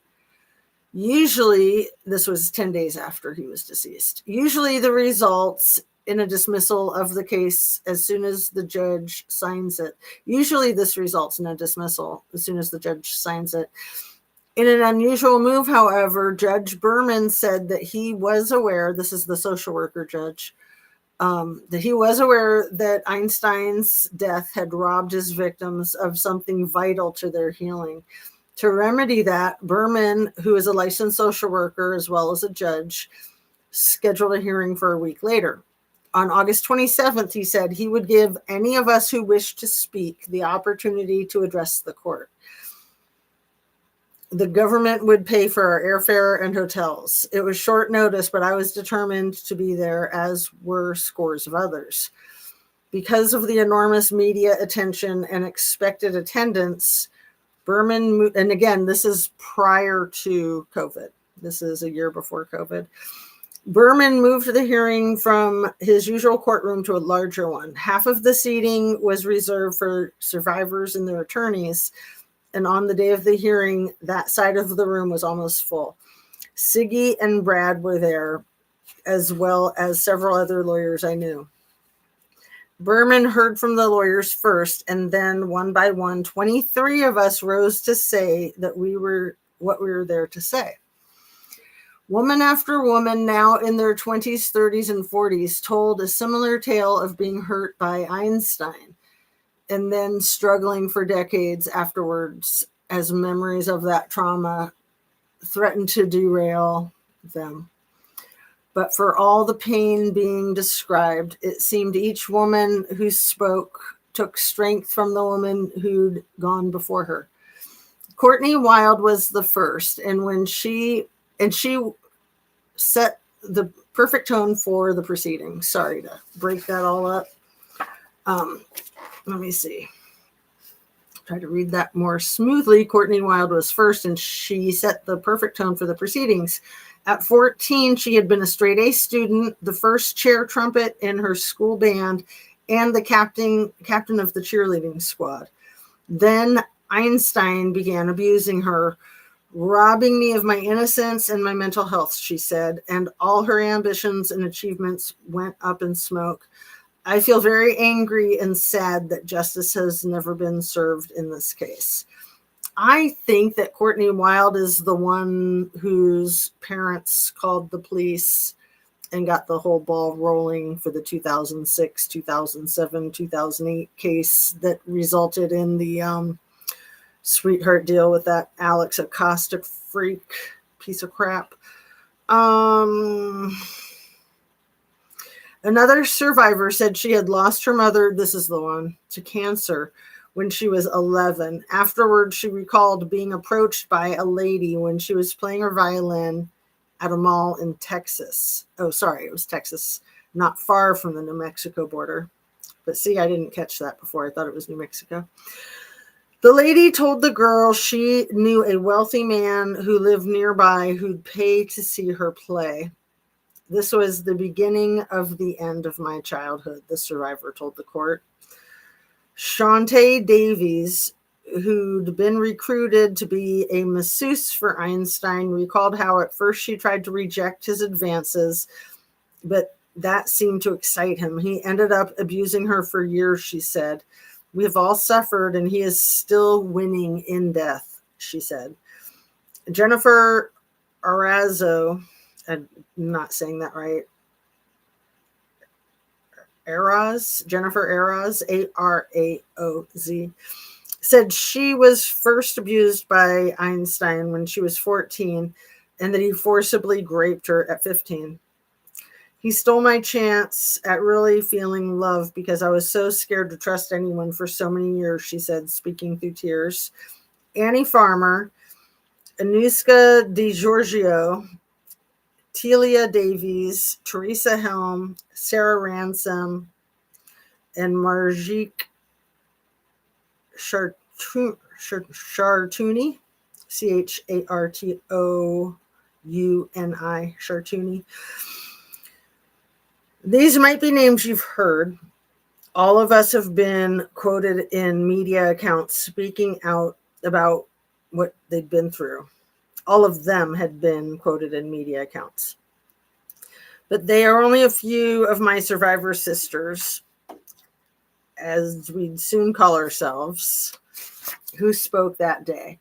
S1: Usually, this was 10 days after he was deceased. Usually the results in a dismissal of the case as soon as the judge signs it. Usually this results in a dismissal as soon as the judge signs it. In an unusual move, however, Judge Berman said that he was aware, this is the social worker judge, that he was aware that Einstein's death had robbed his victims of something vital to their healing. To remedy that, Berman, who is a licensed social worker as well as a judge, scheduled a hearing for a week later. On August 27th, he said he would give any of us who wished to speak the opportunity to address the court. The government would pay for our airfare and hotels. It was short notice, but I was determined to be there, as were scores of others. Because of the enormous media attention and expected attendance, Berman, and again, this is prior to COVID. This is a year before COVID. Berman moved the hearing from his usual courtroom to a larger one. Half of the seating was reserved for survivors and their attorneys. And on the day of the hearing, that side of the room was almost full. Siggy and Brad were there, as well as several other lawyers I knew. Berman heard from the lawyers first, and then one by one, 23 of us rose to say that what we were there to say. Woman after woman, now in their 20s, 30s, and 40s, told a similar tale of being hurt by Einstein, and then struggling for decades afterwards as memories of that trauma threatened to derail them. But for all the pain being described, it seemed each woman who spoke took strength from the woman who'd gone before her. Courtney Wild was the first, and she set the perfect tone for the proceedings. Sorry to break that all up. Let me see. Try to read that more smoothly. Courtney Wild was first, and she set the perfect tone for the proceedings. At 14, she had been a straight A student, the first chair trumpet in her school band, and the captain of the cheerleading squad. Then Einstein began abusing her, robbing me of my innocence and my mental health, she said, and all her ambitions and achievements went up in smoke. I feel very angry and sad that justice has never been served in this case. I think that Courtney Wild is the one whose parents called the police and got the whole ball rolling for the 2006, 2007, 2008 case that resulted in the sweetheart deal with that Alex Acosta freak piece of crap. Another survivor said she had lost her mother, this is the one, to cancer when she was 11. Afterwards, she recalled being approached by a lady when she was playing her violin at a mall in Texas. Oh, sorry, it was Texas, not far from the New Mexico border. But see, I didn't catch that before. I thought it was New Mexico. The lady told the girl she knew a wealthy man who lived nearby who'd pay to see her play. This was the beginning of the end of my childhood, the survivor told the court. Shantae Davies, who'd been recruited to be a masseuse for Einstein, recalled how at first she tried to reject his advances, but that seemed to excite him. He ended up abusing her for years, she said. We have all suffered, and he is still winning in death, she said. Jennifer Arazo, I'm not saying that right, Jennifer Arauz, Araoz, said she was first abused by Einstein when she was 14 and that he forcibly raped her at 15. He stole my chance at really feeling love because I was so scared to trust anyone for so many years, she said, speaking through tears. Annie Farmer, Anuska DiGiorgio, Telia Davies, Teresa Helm, Sarah Ransom, and Marjik Chartouni, Chartouni, Chartouni. These might be names you've heard. All of us have been quoted in media accounts speaking out about what they'd been through. All of them had been quoted in media accounts. But they are only a few of my survivor sisters, as we'd soon call ourselves, who spoke that day.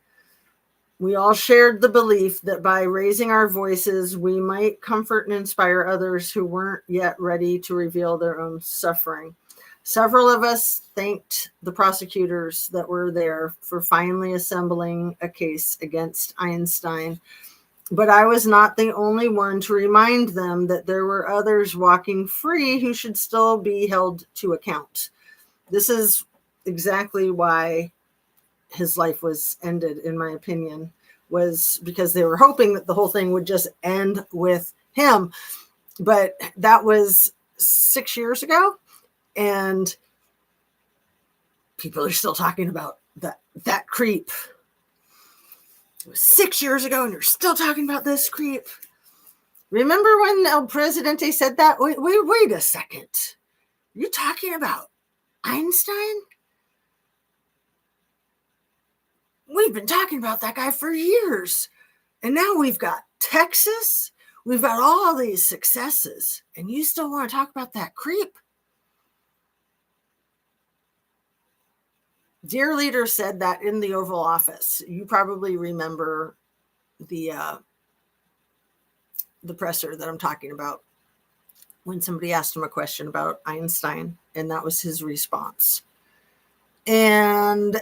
S1: We all shared the belief that by raising our voices, we might comfort and inspire others who weren't yet ready to reveal their own suffering. Several of us thanked the prosecutors that were there for finally assembling a case against Einstein. But I was not the only one to remind them that there were others walking free who should still be held to account. This is exactly why his life was ended, in my opinion, was because they were hoping that the whole thing would just end with him. But that was 6 years ago, and people are still talking about that creep. It was 6 years ago, and you're still talking about this creep. Remember when El Presidente said that? Wait a second. You're talking about Einstein? We've been talking about that guy for years. And now we've got Texas. We've got all these successes. And you still want to talk about that creep? Dear Leader said that in the Oval Office. You probably remember the presser that I'm talking about when somebody asked him a question about Einstein, and that was his response. And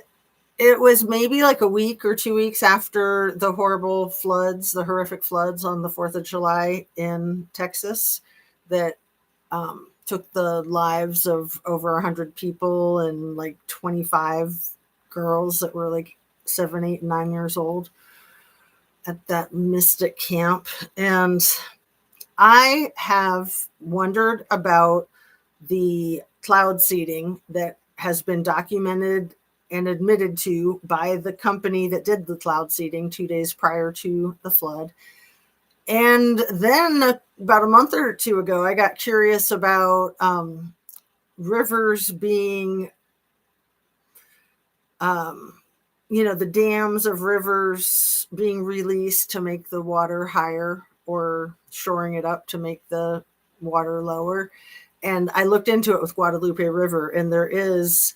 S1: it was maybe like a week or 2 weeks after the horrible floods, the horrific floods on the 4th of July in Texas that took the lives of over 100 people and like 25 girls that were like 7, 8, 9 years old at that Mystic camp. And I have wondered about the cloud seeding that has been documented and admitted to by the company that did the cloud seeding 2 days prior to the flood. And then about a month or two ago, I got curious about rivers being, the dams of rivers being released to make the water higher or shoring it up to make the water lower. And I looked into it with Guadalupe River, and there is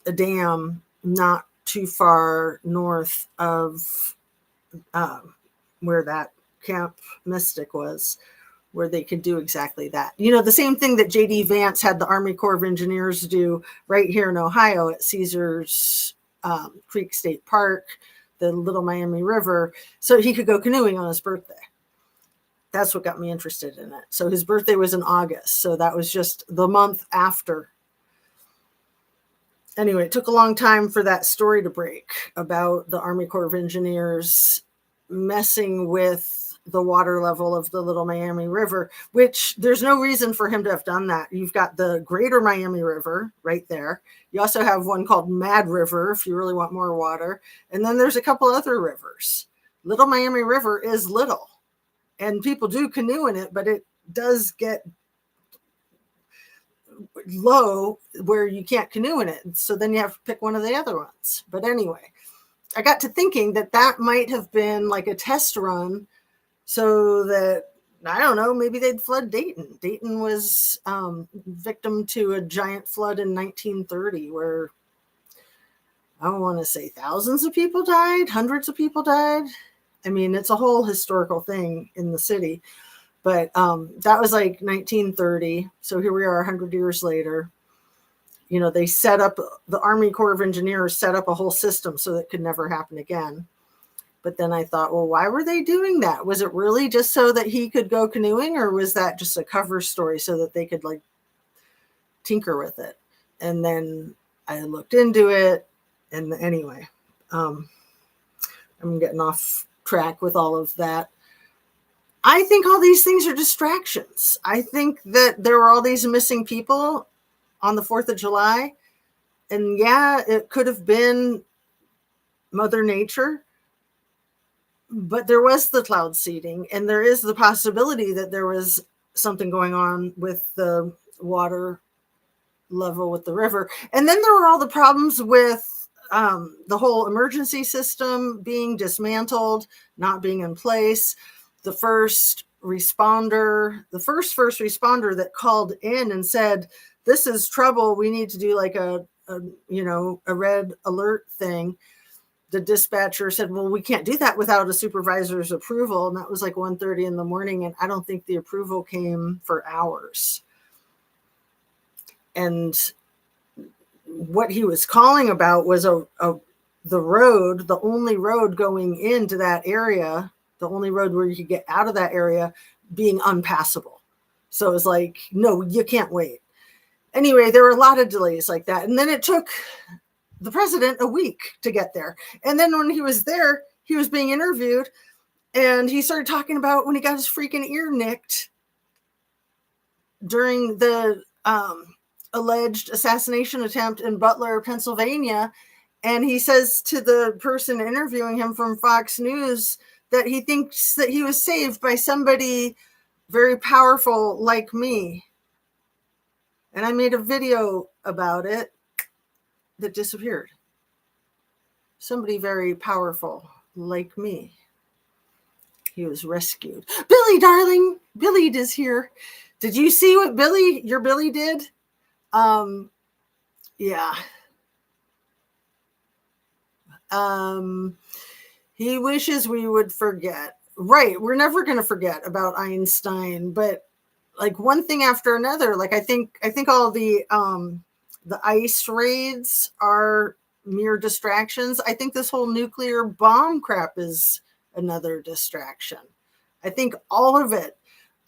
S1: a dam not too far north of where that Camp Mystic was, where they could do exactly that. The same thing that J.D. Vance had the Army Corps of Engineers do right here in Ohio at Caesars Creek State Park, the Little Miami River, so he could go canoeing on his birthday. That's what got me interested in it. So his birthday was in August, so that was just the month after. Anyway, it took a long time for that story to break about the Army Corps of Engineers messing with the water level of the Little Miami River, which there's no reason for him to have done that. You've got the Greater Miami River right there. You also have one called Mad River if you really want more water. And then there's a couple other rivers. Little Miami River is little, and people do canoe in it, but it does get low where you can't canoe in it. So then you have to pick one of the other ones. But anyway, I got to thinking that that might have been like a test run so that, I don't know, maybe they'd flood Dayton. Dayton was victim to a giant flood in 1930 where, I don't want to say thousands of people died, hundreds of people died. I mean, it's a whole historical thing in the city. But that was like 1930. So here we are 100 years later. You know, they set up, the Army Corps of Engineers set up a whole system so that it could never happen again. But then I thought, well, why were they doing that? Was it really just so that he could go canoeing, or was that just a cover story so that they could like tinker with it? And then I looked into it, and anyway, I'm getting off track with all of that. I think all these things are distractions. I think that there were all these missing people on the 4th of July. And yeah, it could have been Mother Nature, but there was the cloud seeding, and there is the possibility that there was something going on with the water level with the river. And then there were all the problems with the whole emergency system being dismantled, not being in place. The first responder that called in and said, this is trouble, we need to do like a red alert thing. The dispatcher said, well, we can't do that without a supervisor's approval. And that was like 1:30 in the morning. And I don't think the approval came for hours. And what he was calling about was the road, the only road going into that area, the only road where you could get out of that area, being unpassable. So it was like, no, you can't wait. Anyway, there were a lot of delays like that. And then it took the president a week to get there. And then when he was there, he was being interviewed, and he started talking about when he got his freaking ear nicked during the alleged assassination attempt in Butler, Pennsylvania. And he says to the person interviewing him from Fox News that he thinks that he was saved by somebody very powerful like me. And I made a video about it that disappeared. Somebody very powerful like me. He was rescued. Billy, darling, Billy is here. Did you see what your Billy did? Yeah. He wishes we would forget. Right. We're never going to forget about Einstein, but like one thing after another, like I think all the ICE raids are mere distractions. I think this whole nuclear bomb crap is another distraction. I think all of it,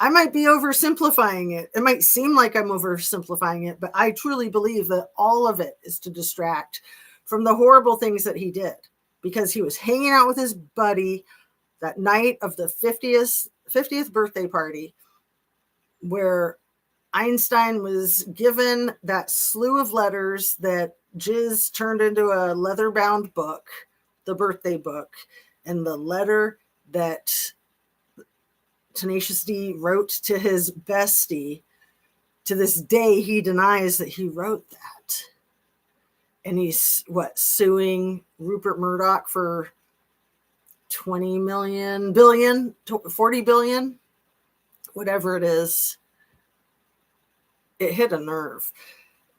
S1: I might be oversimplifying it. It might seem like I'm oversimplifying it, but I truly believe that all of it is to distract from the horrible things that he did, because he was hanging out with his buddy that night of the 50th birthday party, where Einstein was given that slew of letters that JusticeAtooZ turned into a leather-bound book, the birthday book, and the letter that Tenacious D wrote to his bestie. To this day, he denies that he wrote that. And he's, suing Rupert Murdoch for 40 billion, whatever it is. It hit a nerve.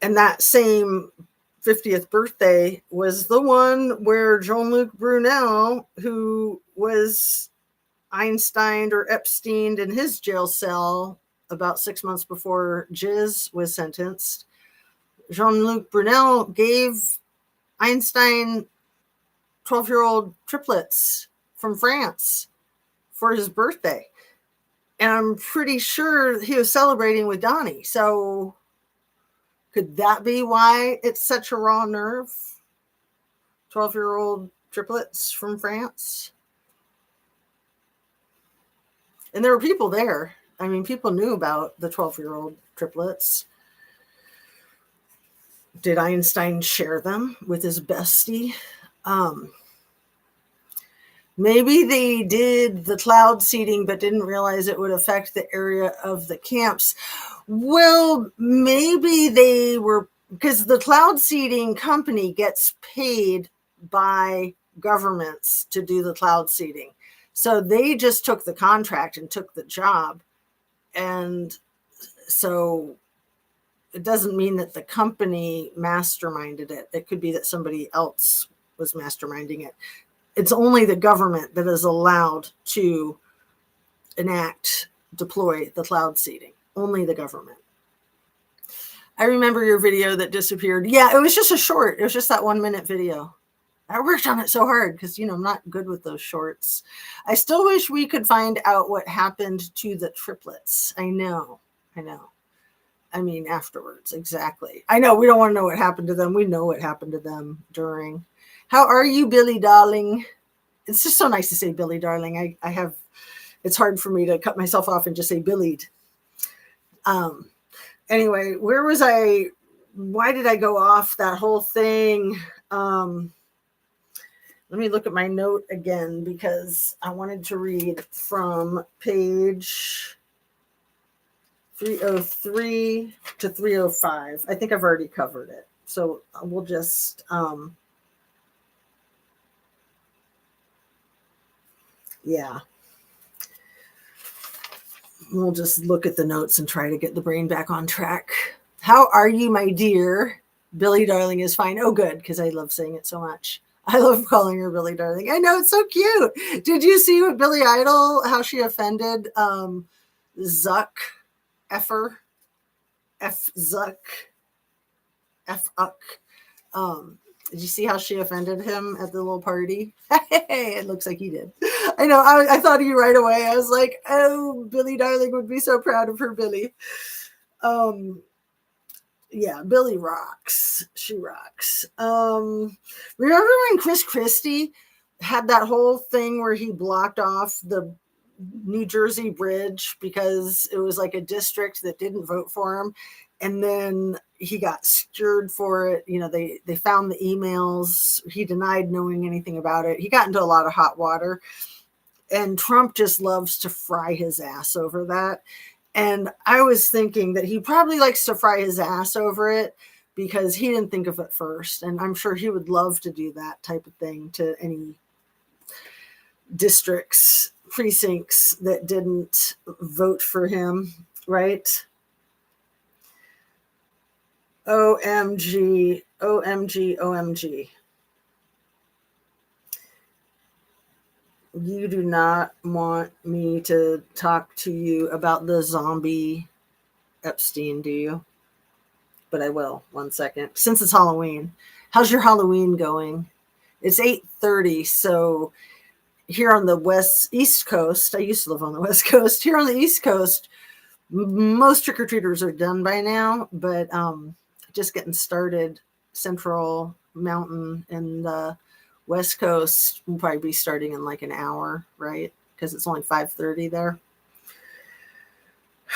S1: And that same 50th birthday was the one where Jean-Luc Brunel, who was Einstein or Epstein in his jail cell about 6 months before JusticeAtooZ was sentenced, Jean-Luc Brunel gave Einstein 12-year-old triplets from France for his birthday. And I'm pretty sure he was celebrating with Donnie. So Could that be why it's such a raw nerve? 12-year-old triplets from France. And there were people there. I mean, people knew about the 12-year-old triplets. Did Einstein share them with his bestie? Maybe they did the cloud seeding, but didn't realize it would affect the area of the camps. Well, maybe they were, because the cloud seeding company gets paid by governments to do the cloud seeding. So they just took the contract and took the job. And so it doesn't mean that the company masterminded it. It could be that somebody else was masterminding it. It's only the government that is allowed to deploy the cloud seeding. Only the government. I remember your video that disappeared. Yeah, it was just a short. It was just that 1-minute video. I worked on it so hard because, I'm not good with those shorts. I still wish we could find out what happened to the triplets. I know. I mean, afterwards, exactly. I know we don't want to know what happened to them. We know what happened to them during. How are you, Billy darling? It's just so nice to say Billy darling. It's hard for me to cut myself off and just say Billied. Anyway, where was I? Why did I go off that whole thing? Let me look at my note again because I wanted to read from page 303 to 305. I think I've already covered it. So we'll just, we'll just look at the notes and try to get the brain back on track. How are you, my dear? Billy darling is fine. Oh, good, because I love saying it so much. I love calling her Billy darling. I know, it's so cute. Did you see what Billy Idol, how she offended Zuck? Effer, F Zuck, F Uck. Did you see how she offended him at the little party? It looks like he did. I know. I thought of you right away. I was like, oh, Billy darling would be so proud of her, Billy. Yeah, Billy rocks. She rocks. Remember when Chris Christie had that whole thing where he blocked off the New Jersey bridge because it was like a district that didn't vote for him, and then he got skewered for it. They found the emails. He denied knowing anything about it. He got into a lot of hot water, and Trump just loves to fry his ass over that. And I was thinking that he probably likes to fry his ass over it because he didn't think of it first, and I'm sure he would love to do that type of thing to any precincts that didn't vote for him, right? OMG, OMG, OMG. You do not want me to talk to you about the zombie Epstein, do you? But I will. 1 second. Since it's Halloween. How's your Halloween going? It's 8:30, so here on the East Coast, I used to live on the West Coast. Here on the East Coast, most trick-or-treaters are done by now, but just getting started. Central, Mountain, and the West Coast will probably be starting in like an hour, right? Because it's only 5:30 there.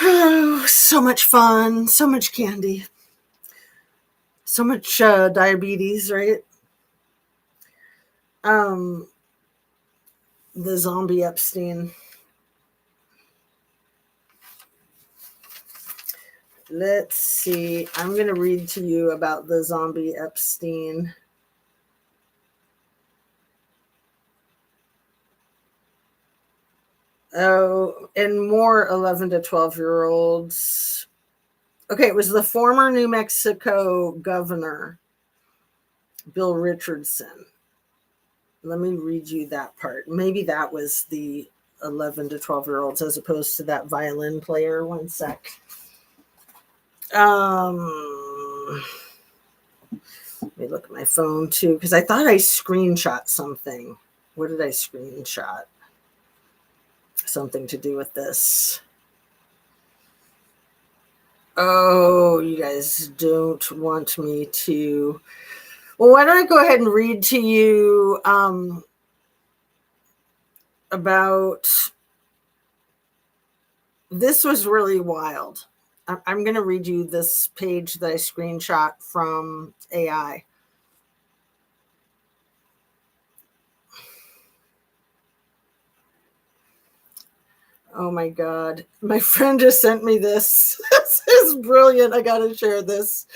S1: Oh, so much fun, so much candy, so much diabetes, right? The zombie Epstein. Let's see. I'm going to read to you about the zombie Epstein. Oh, and more 11 to 12-year-olds. Okay, it was the former New Mexico governor, Bill Richardson. Let me read you that part. Maybe that was the 11 to 12-year-olds as opposed to that violin player. 1 sec. Let me look at my phone too, because I thought I screenshot something. What did I screenshot? Something to do with this. Oh, you guys don't want me to. Well, why don't I go ahead and read to you about this was really wild. I'm going to read you this page that I screenshot from AI. Oh my God. My friend just sent me this. This is brilliant. I got to share this.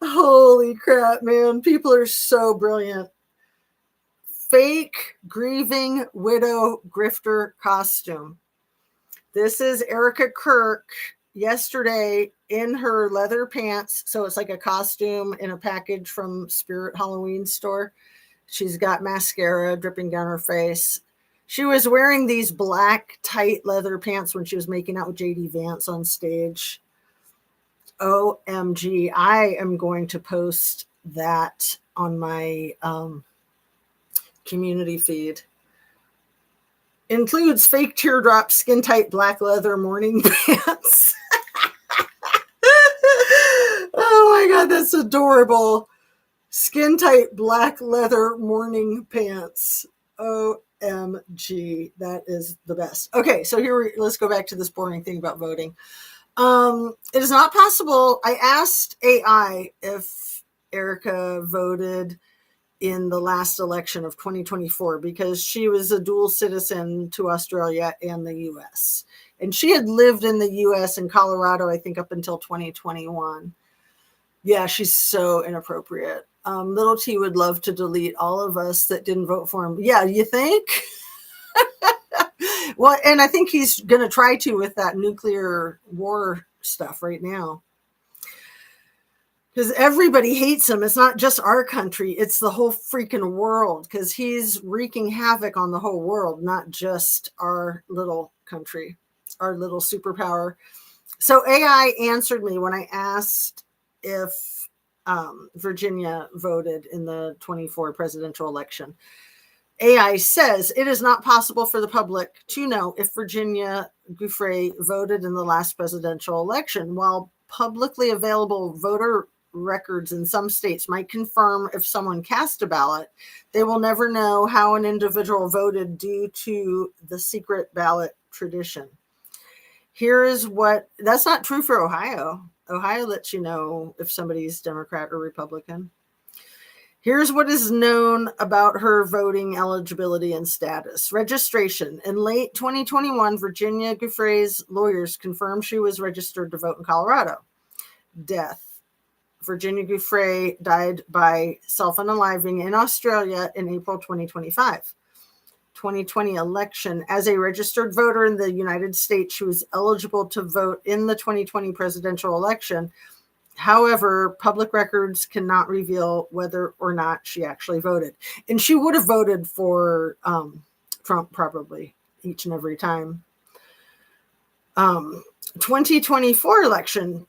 S1: Holy crap, man. People are so brilliant. Fake grieving widow grifter costume. This is Erica Kirk yesterday in her leather pants. So it's like a costume in a package from Spirit Halloween store. She's got mascara dripping down her face. She was wearing these black tight leather pants when she was making out with JD Vance on stage. OMG. I am going to post that on my community feed. Includes fake teardrop, skin tight black leather morning pants. Oh my God, that's adorable. Skin tight black leather morning pants. OMG, that is the best. Okay, so let's go back to this boring thing about voting. It is not possible. I asked AI if Erica voted in the last election of 2024 because she was a dual citizen to Australia and the US. And she had lived in the US and Colorado, I think, up until 2021. Yeah, she's so inappropriate. Little T would love to delete all of us that didn't vote for him. Yeah, you think? Well, and I think he's going to try to with that nuclear war stuff right now. Because everybody hates him. It's not just our country. It's the whole freaking world because he's wreaking havoc on the whole world, not just our little country, our little superpower. So AI answered me when I asked if Virginia voted in the 24 presidential election. AI says it is not possible for the public to know if Virginia Giuffre voted in the last presidential election. While publicly available voter records in some states might confirm if someone cast a ballot, they will never know how an individual voted due to the secret ballot tradition. Here is what, that's not true for Ohio. Ohio lets you know if somebody's Democrat or Republican. Here's what is known about her voting eligibility and status. Registration. In late 2021, Virginia Giuffre's lawyers confirmed she was registered to vote in Colorado. Death. Virginia Giuffre died by self-unaliving in Australia in April 2025. 2020 election. As a registered voter in the United States, she was eligible to vote in the 2020 presidential election. However, public records cannot reveal whether or not she actually voted. And she would have voted for Trump probably each and every time. 2024 election.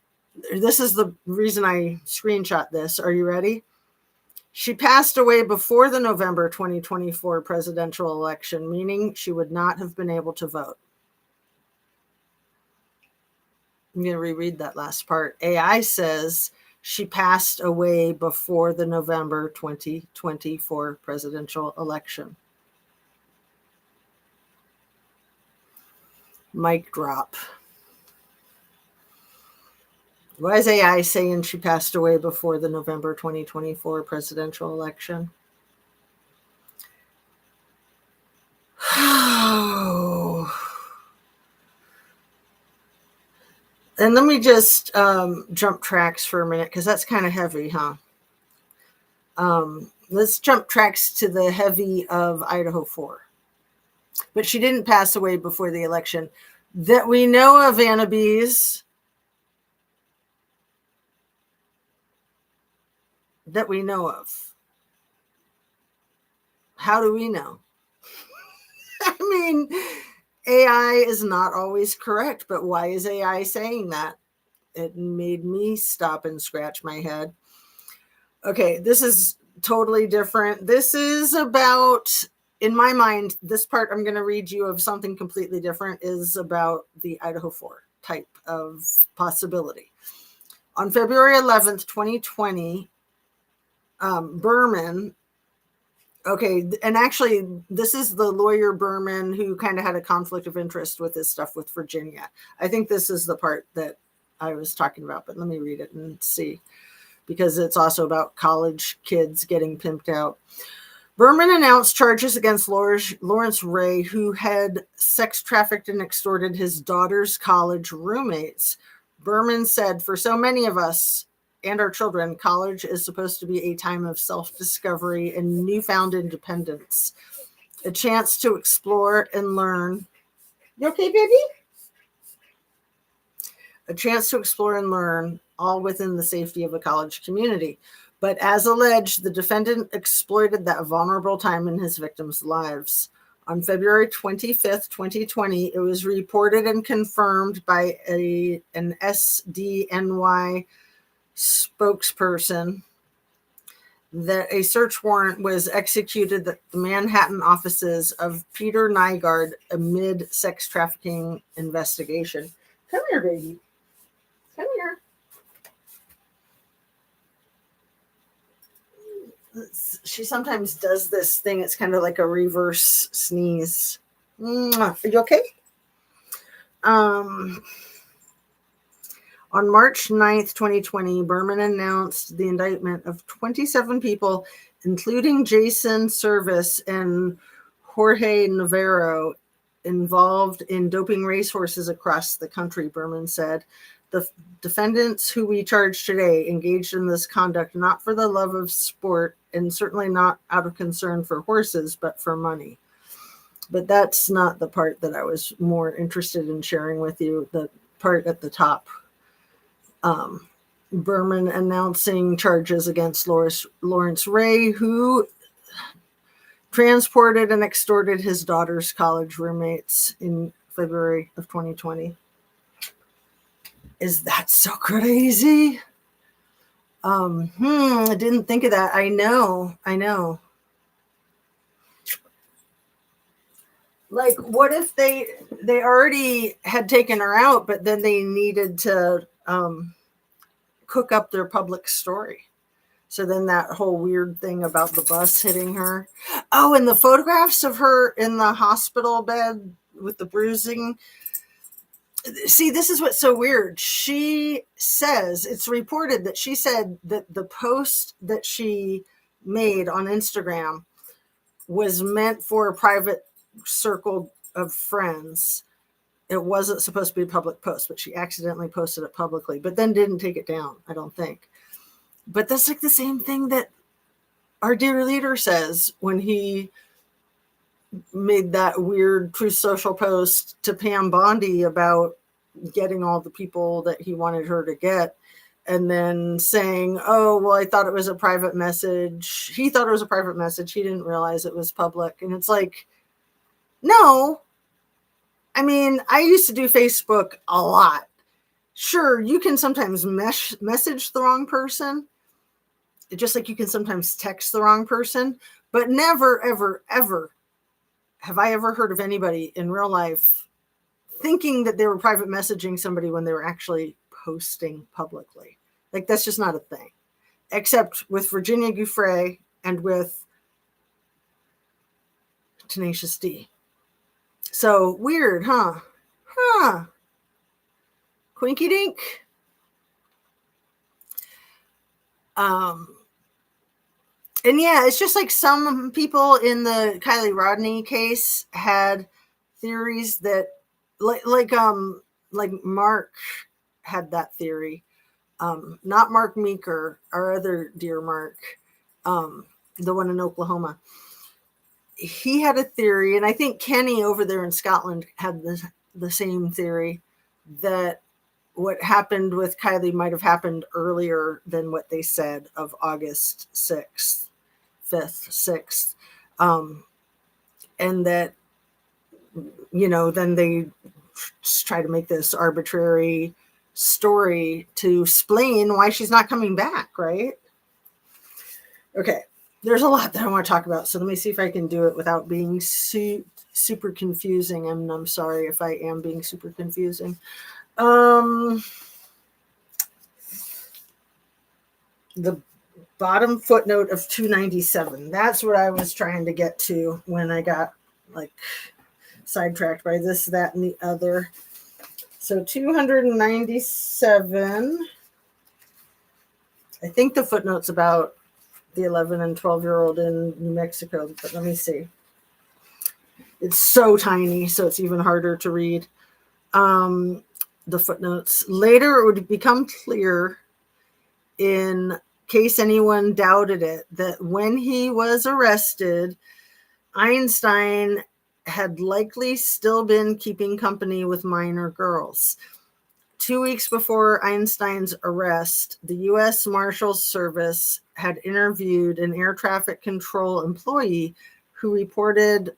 S1: This is the reason I screenshot this. Are you ready? She passed away before the November 2024 presidential election, meaning she would not have been able to vote. I'm going to reread that last part. AI says she passed away before the November 2024 presidential election. Mic drop. Why is AI saying she passed away before the November 2024 presidential election? And let me just jump tracks for a minute because that's kind of heavy, huh? Let's jump tracks to the heavy of Idaho 4. But she didn't pass away before the election. That we know of, Anna Bees. That we know of. How do we know? I mean, AI is not always correct, but why is AI saying that? It made me stop and scratch my head. Okay, this is totally different. This is about, in my mind, this part I'm going to read you of something completely different is about the Idaho 4 type of possibility. On February 11th, 2020, Berman, okay, and actually, this is the lawyer Berman who kind of had a conflict of interest with his stuff with Virginia. I think this is the part that I was talking about, but let me read it and see, because it's also about college kids getting pimped out. Berman announced charges against Lawrence Ray, who had sex trafficked and extorted his daughter's college roommates. Berman said, "For so many of us and our children, college is supposed to be a time of self-discovery and newfound independence, a chance to explore and learn." You okay, baby? A chance to explore and learn, all within the safety of a college community. But as alleged, the defendant exploited that vulnerable time in his victims' lives. On February 25th, 2020, it was reported and confirmed by an SDNY spokesperson that a search warrant was executed at the Manhattan offices of Peter Nygaard amid sex trafficking investigation. Come here, baby. Come here. She sometimes does this thing. It's kind of like a reverse sneeze. Are you okay? On March 9th, 2020, Berman announced the indictment of 27 people, including Jason Service and Jorge Navarro, involved in doping racehorses across the country, Berman said. The defendants who we charge today engaged in this conduct not for the love of sport and certainly not out of concern for horses, but for money. But that's not the part that I was more interested in sharing with you, the part at the top. Berman announcing charges against Lawrence Ray, who transported and extorted his daughter's college roommates in February of 2020. Is that so crazy? I didn't think of that. I know. Like, what if they already had taken her out, but then they needed to cook up their public story? So then that whole weird thing about the bus hitting her. Oh, and the photographs of her in the hospital bed with the bruising. See, this is what's so weird. She says, it's reported that she said that the post that she made on Instagram was meant for a private circle of friends. It wasn't supposed to be a public post, but she accidentally posted it publicly, but then didn't take it down, I don't think. But that's like the same thing that our dear leader says when he made that weird Truth Social post to Pam Bondi about getting all the people that he wanted her to get, and then saying, "Oh, well, I thought it was a private message." He thought it was a private message. He didn't realize it was public. And it's like, no. I mean, I used to do Facebook a lot. Sure, you can sometimes message the wrong person, just like you can sometimes text the wrong person, but never, ever, ever have I ever heard of anybody in real life thinking that they were private messaging somebody when they were actually posting publicly. Like, that's just not a thing, except with Virginia Giuffre and with Tenacious D. So weird, huh? Quinky dink. And yeah, it's just like some people in the Kylie Rodney case had theories that like Mark had that theory. Not Mark Meeker, our other dear Mark, the one in Oklahoma. He had a theory, and I think Kenny over there in Scotland had the same theory, that what happened with Kylie might have happened earlier than what they said of August 6th, 5th, 6th. And that, then they try to make this arbitrary story to explain why she's not coming back, right? Okay, there's a lot that I want to talk about, so let me see if I can do it without being super confusing, and I'm sorry if I am being super confusing. the bottom footnote of 297. That's what I was trying to get to when I got like sidetracked by this, that, and the other. So 297. I think the footnote's about the 11 and 12-year-old in New Mexico, but let me see. It's so tiny, so it's even harder to read. The footnotes. Later, it would become clear, in case anyone doubted it, that when he was arrested, Einstein had likely still been keeping company with minor girls. 2 weeks before Einstein's arrest, the U.S. Marshals Service had interviewed an air traffic control employee who reported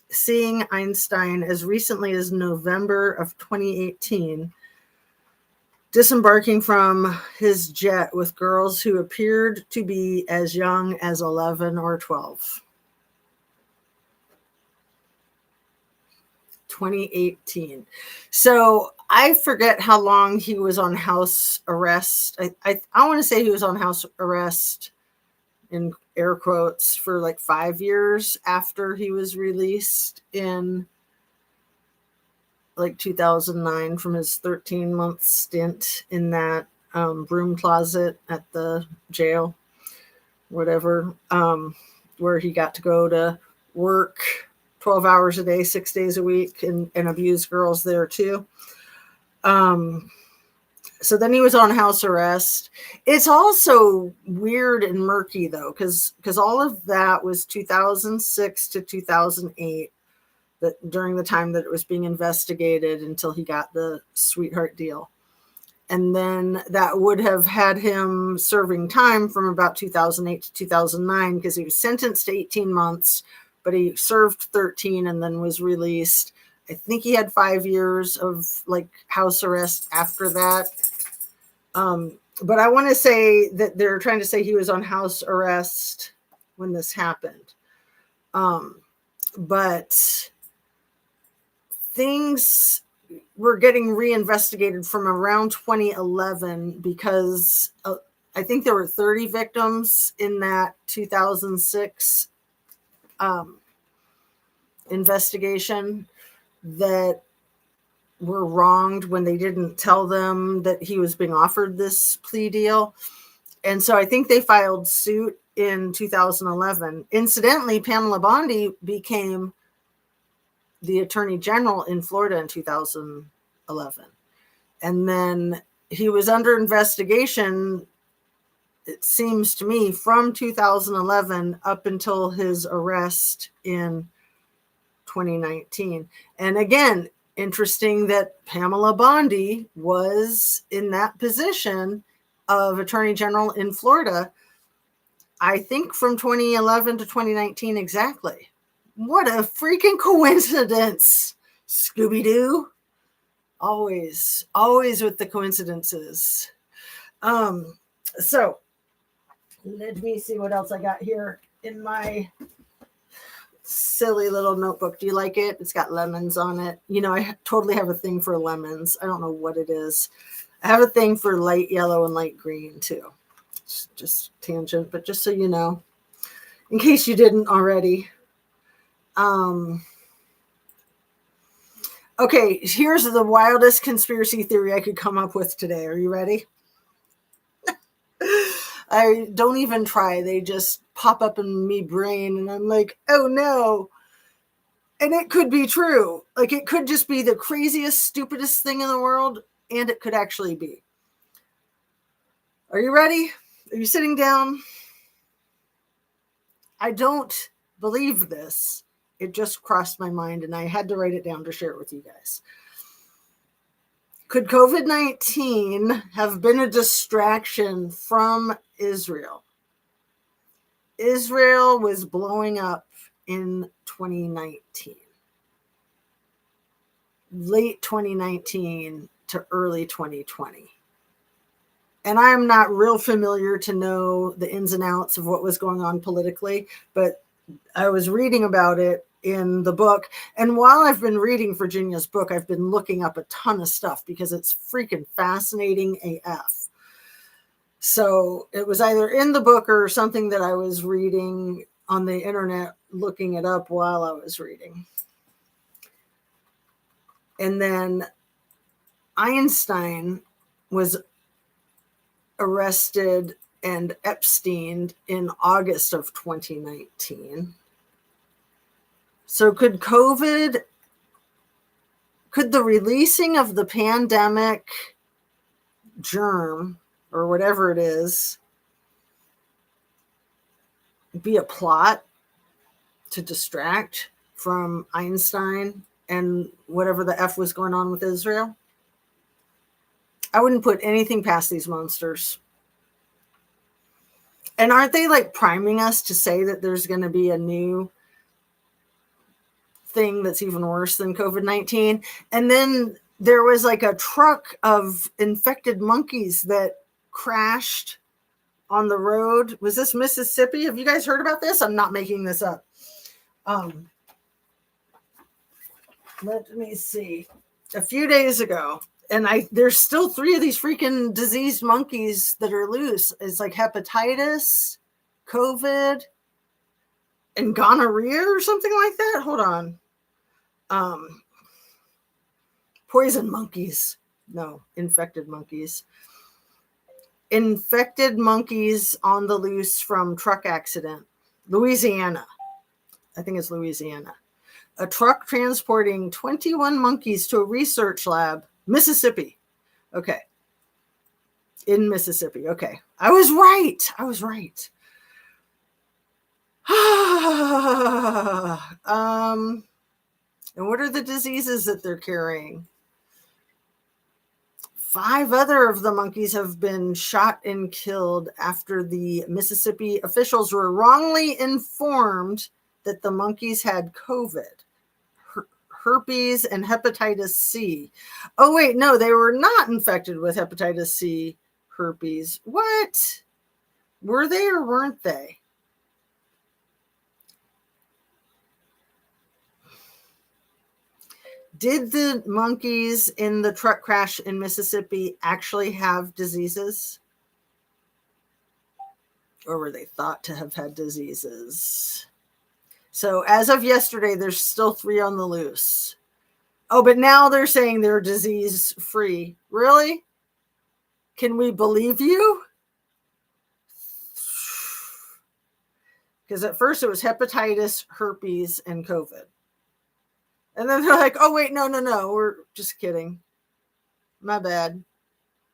S1: seeing Einstein as recently as November of 2018, disembarking from his jet with girls who appeared to be as young as 11 or 12. 2018. So I forget how long he was on house arrest. I want to say he was on house arrest, in air quotes, for like 5 years after he was released in like 2009 from his 13-month stint in that broom closet at the jail, whatever, where he got to go to work 12 hours a day, 6 days a week, and abuse girls there too. So then he was on house arrest. It's also weird and murky though, because all of that was 2006 to 2008, that during the time that it was being investigated until he got the sweetheart deal. And then that would have had him serving time from about 2008 to 2009, because he was sentenced to 18 months, but he served 13 and then was released. I think he had 5 years of like house arrest after that. But I want to say that they're trying to say he was on house arrest when this happened. But things were getting reinvestigated from around 2011, because I think there were 30 victims in that 2006 investigation that were wronged when they didn't tell them that he was being offered this plea deal. And so I think they filed suit in 2011. Incidentally, Pamela Bondi became the Attorney General in Florida in 2011. And then he was under investigation, it seems to me, from 2011 up until his arrest in 2019. And again, interesting that Pamela Bondi was in that position of Attorney General in Florida, I think from 2011 to 2019 exactly. What a freaking coincidence, Scooby-Doo. Always with the coincidences. So let me see what else I got here in my silly little notebook. Do you like it? It's got lemons on it. You know, I totally have a thing for lemons. I don't know what it is. I have a thing for light yellow and light green too. It's just tangent, but just so you know, in case you didn't already. Okay, here's the wildest conspiracy theory I could come up with today. Are you ready? I don't even try. They just pop up in me brain and I'm like, oh no. And it could be true. Like, it could just be the craziest, stupidest thing in the world, and it could actually be. Are you ready? Are you sitting down? I don't believe this. It just crossed my mind and I had to write it down to share it with you guys. Could COVID-19 have been a distraction from Israel? Israel was blowing up in 2019. Late 2019 to early 2020. And I'm not real familiar to know the ins and outs of what was going on politically, but I was reading about it in the book. And while I've been reading Virginia's book, I've been looking up a ton of stuff because it's freaking fascinating AF. So it was either in the book or something that I was reading on the internet, looking it up while I was reading. And then Einstein was arrested and Epsteined in August of 2019. So could the releasing of the pandemic germ or whatever it is be a plot to distract from Einstein and whatever the F was going on with Israel? I wouldn't put anything past these monsters. And aren't they like priming us to say that there's going to be a new thing that's even worse than COVID-19? And then there was like a truck of infected monkeys that crashed on the road. Was this Mississippi? Have you guys heard about this? I'm not making this up. Let me see. A few days ago, and there's still 3 of these freaking diseased monkeys that are loose. It's like hepatitis, COVID, and gonorrhea or something like that. Hold on. Poison monkeys. No, infected monkeys. Infected monkeys on the loose from truck accident. Louisiana. I think it's Louisiana. A truck transporting 21 monkeys to a research lab. Mississippi. Okay. In Mississippi. Okay. I was right. And what are the diseases that they're carrying? 5 other of the monkeys have been shot and killed after the Mississippi officials were wrongly informed that the monkeys had COVID, herpes, and hepatitis C. Oh, wait, no, they were not infected with hepatitis C, herpes. What? Were they or weren't they? Did the monkeys in the truck crash in Mississippi actually have diseases? Or were they thought to have had diseases? So as of yesterday, there's still 3 on the loose. Oh, but now they're saying they're disease free. Really? Can we believe you? Because at first it was hepatitis, herpes, and COVID. And then they're like, oh, wait, no. We're just kidding. My bad.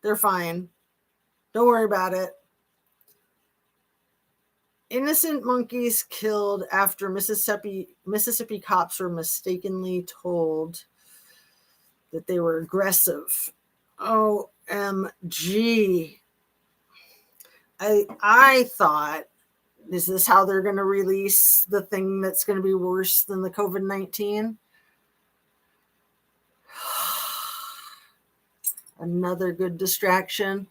S1: They're fine. Don't worry about it. Innocent monkeys killed after Mississippi cops were mistakenly told that they were aggressive. OMG. I thought, is this how they're going to release the thing that's going to be worse than the COVID-19? Another good distraction.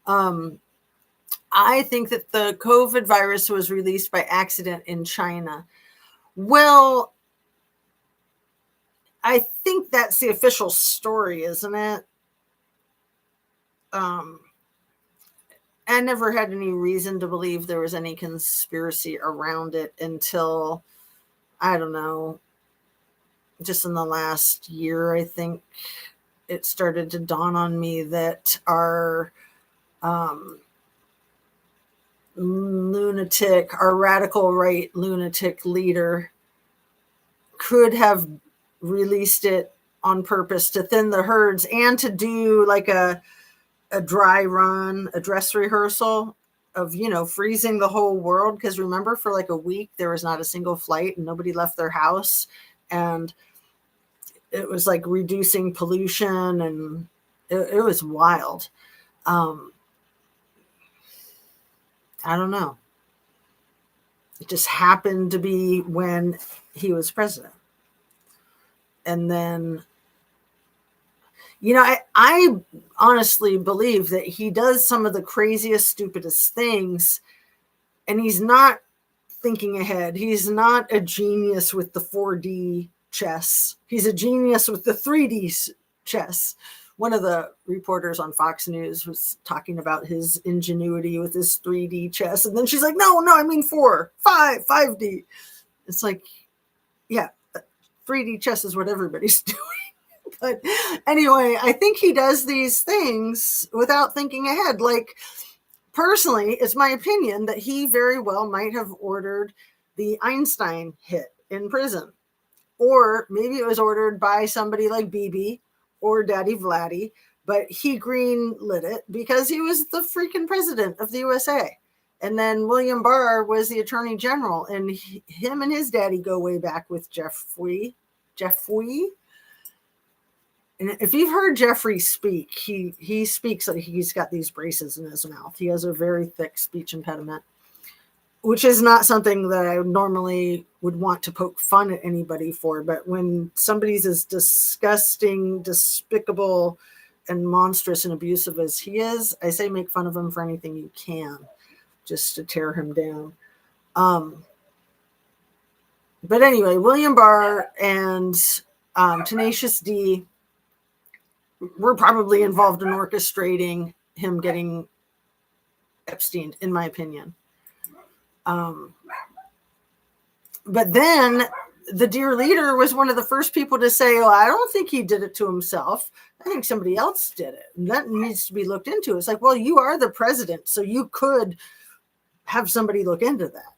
S1: I think that the COVID virus was released by accident in China. Well, I think that's the official story, isn't it? I never had any reason to believe there was any conspiracy around it until, I don't know, just in the last year, I think it started to dawn on me that our radical right lunatic leader could have released it on purpose to thin the herds and to do like a dry run, a dress rehearsal of, freezing the whole world. Because remember, for like a week, there was not a single flight and nobody left their house. And it was like reducing pollution, and it was wild. I don't know. It just happened to be when he was president. And then, I honestly believe that he does some of the craziest, stupidest things, and he's not thinking ahead. He's not a genius with the 4D chess. He's a genius with the 3D chess, one of the reporters on Fox News was talking about his ingenuity with his 3D chess. And then she's like, no, I mean 5D. It's like, yeah, 3D chess is what everybody's doing. But anyway, I think he does these things without thinking ahead. Like, personally, it's my opinion that he very well might have ordered the Einstein hit in prison. Or maybe it was ordered by somebody like BB or Daddy Vladdy, but he green-lit it because he was the freaking president of the USA. And then William Barr was the attorney general, and him and his daddy go way back with Jeffrey. And if you've heard Jeffrey speak, he speaks like he's got these braces in his mouth. He has a very thick speech impediment, which is not something that I normally would want to poke fun at anybody for. But when somebody's as disgusting, despicable, and monstrous and abusive as he is, I say make fun of him for anything you can, just to tear him down. But anyway, William Barr and Tenacious D were probably involved in orchestrating him getting Epstein, in my opinion. But then the dear leader was one of the first people to say, oh, I don't think he did it to himself. I think somebody else did it. And that needs to be looked into. It's like, well, you are the president, so you could have somebody look into that.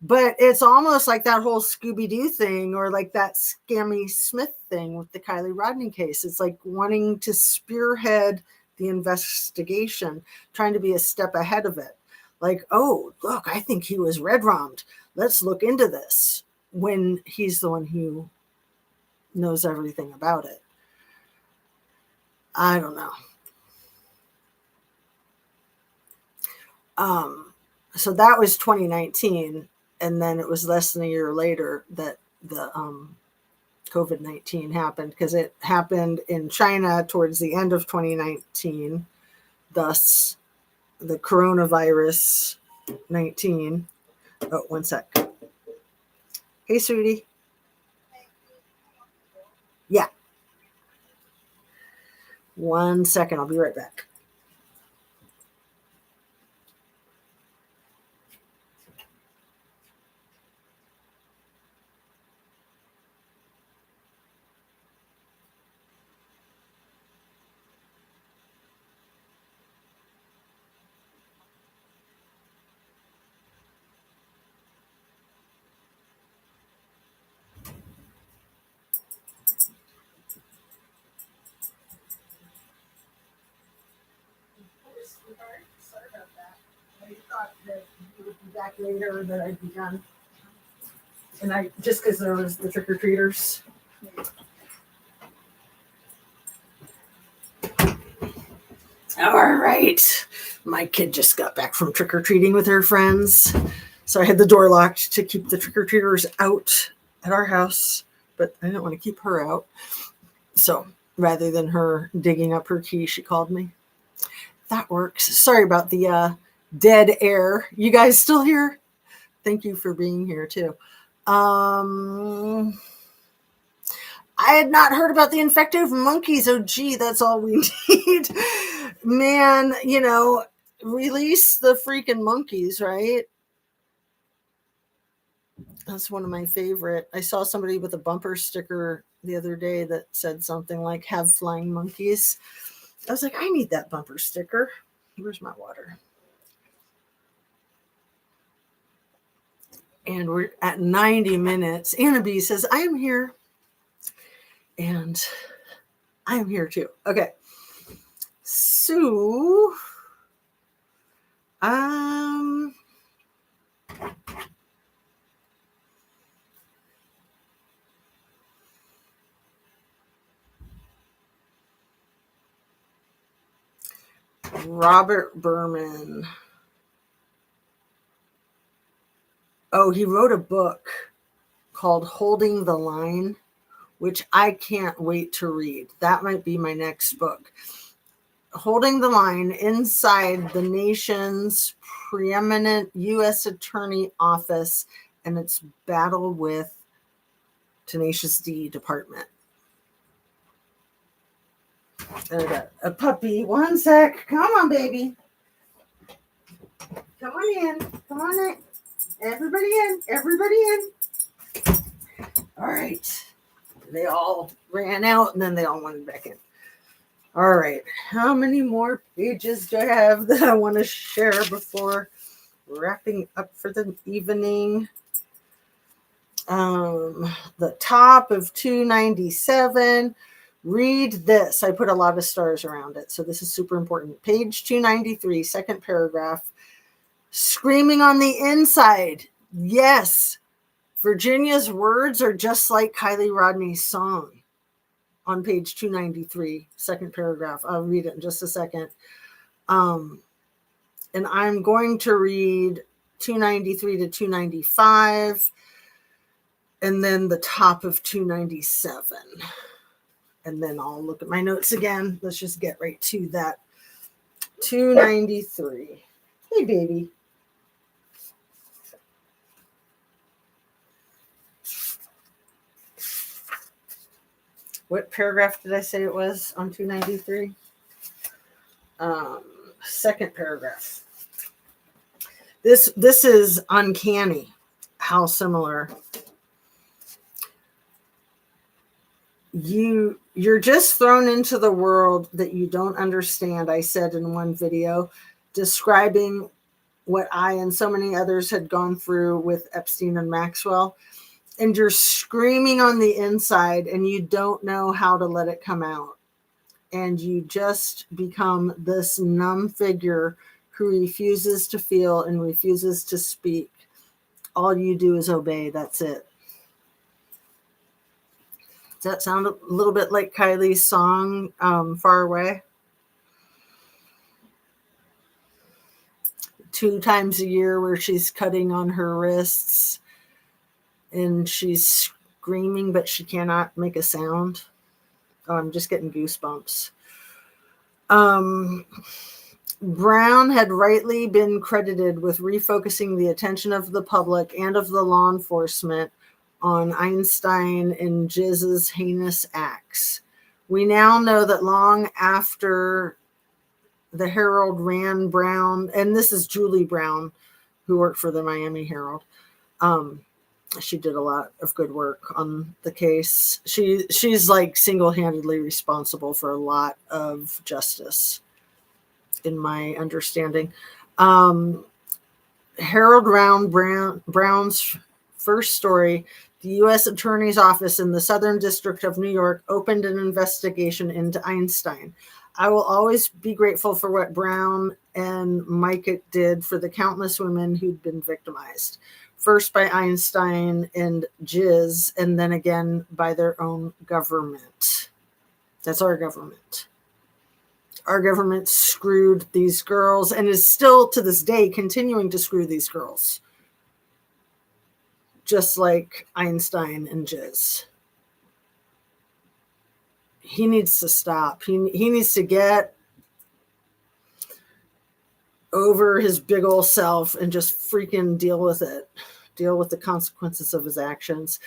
S1: But it's almost like that whole Scooby-Doo thing, or like that Scammy Smith thing with the Kylie Rodney case. It's like wanting to spearhead the investigation, trying to be a step ahead of it. Like, oh, look, I think he was red-rummed. Let's look into this, when he's the one who knows everything about it. I don't know. So that was 2019. And then it was less than a year later that the COVID-19 happened, because it happened in China towards the end of 2019. Thus, the coronavirus 19. Oh, one sec. Hey, sweetie. Yeah. 1 second. I'll be right back. Sorry about that. I thought that you would be back later, that I'd be done. And I just because there was the trick-or-treaters. All right. My kid just got back from trick-or-treating with her friends. So I had the door locked to keep the trick-or-treaters out at our house, but I didn't want to keep her out. So rather than her digging up her key, she called me. That works. Sorry about the dead air. You guys still here? Thank you for being here too. I had not heard about the infective monkeys. Oh, gee, that's all we need. Man, release the freaking monkeys, right? That's one of my favorite. I saw somebody with a bumper sticker the other day that said something like, have flying monkeys. I was like, I need that bumper sticker. Where's my water? And we're at 90 minutes. Anna B says, I am here. And I am here too. Okay. So, Robert Berman. Oh, he wrote a book called Holding the Line, which I can't wait to read. That might be my next book. Holding the Line inside the nation's preeminent U.S. Attorney Office and its battle with Tenacious D Department. I got a puppy. One sec. Come on, baby. Come on in. Come on in. Everybody in. Everybody in. All right. They all ran out and then they all went back in. All right. How many more pages do I have that I want to share before wrapping up for the evening? The top of 297. Read this. I put a lot of stars around it, so this is super important. Page 293, second paragraph. Screaming on the inside. Yes, Virginia's words are just like Kylie Rodney's song on page 293, second paragraph. I'll read it in just a second. And I'm going to read 293 to 295, and then the top of 297. And then I'll look at my notes again. Let's just get right to that. 293. Hey, baby. What paragraph did I say it was on 293? Second paragraph. This is uncanny how similar. You're just thrown into the world that you don't understand. I said in one video, describing what I and so many others had gone through with Epstein and Maxwell, and you're screaming on the inside and you don't know how to let it come out. And you just become this numb figure who refuses to feel and refuses to speak. All you do is obey. That's it. Does that sound a little bit like Kylie's song, Far Away? 2 times a year where she's cutting on her wrists and she's screaming, but she cannot make a sound. Oh, I'm just getting goosebumps. Brown had rightly been credited with refocusing the attention of the public and of the law enforcement on Einstein and Jizz's heinous acts. We now know that long after the Herald ran Brown, and this is Julie Brown, who worked for the Miami Herald. She did a lot of good work on the case. She's like single-handedly responsible for a lot of justice, in my understanding. Harold Brown's first story, the U.S. Attorney's Office in the Southern District of New York opened an investigation into Einstein. I will always be grateful for what Brown and Micah did for the countless women who'd been victimized. First by Einstein and Jizz, and then again by their own government. That's our government. Our government screwed these girls and is still to this day continuing to screw these girls. Just like Einstein and Jizz. He needs to stop. He needs to get over his big old self and just freaking deal with it. Deal with the consequences of his actions.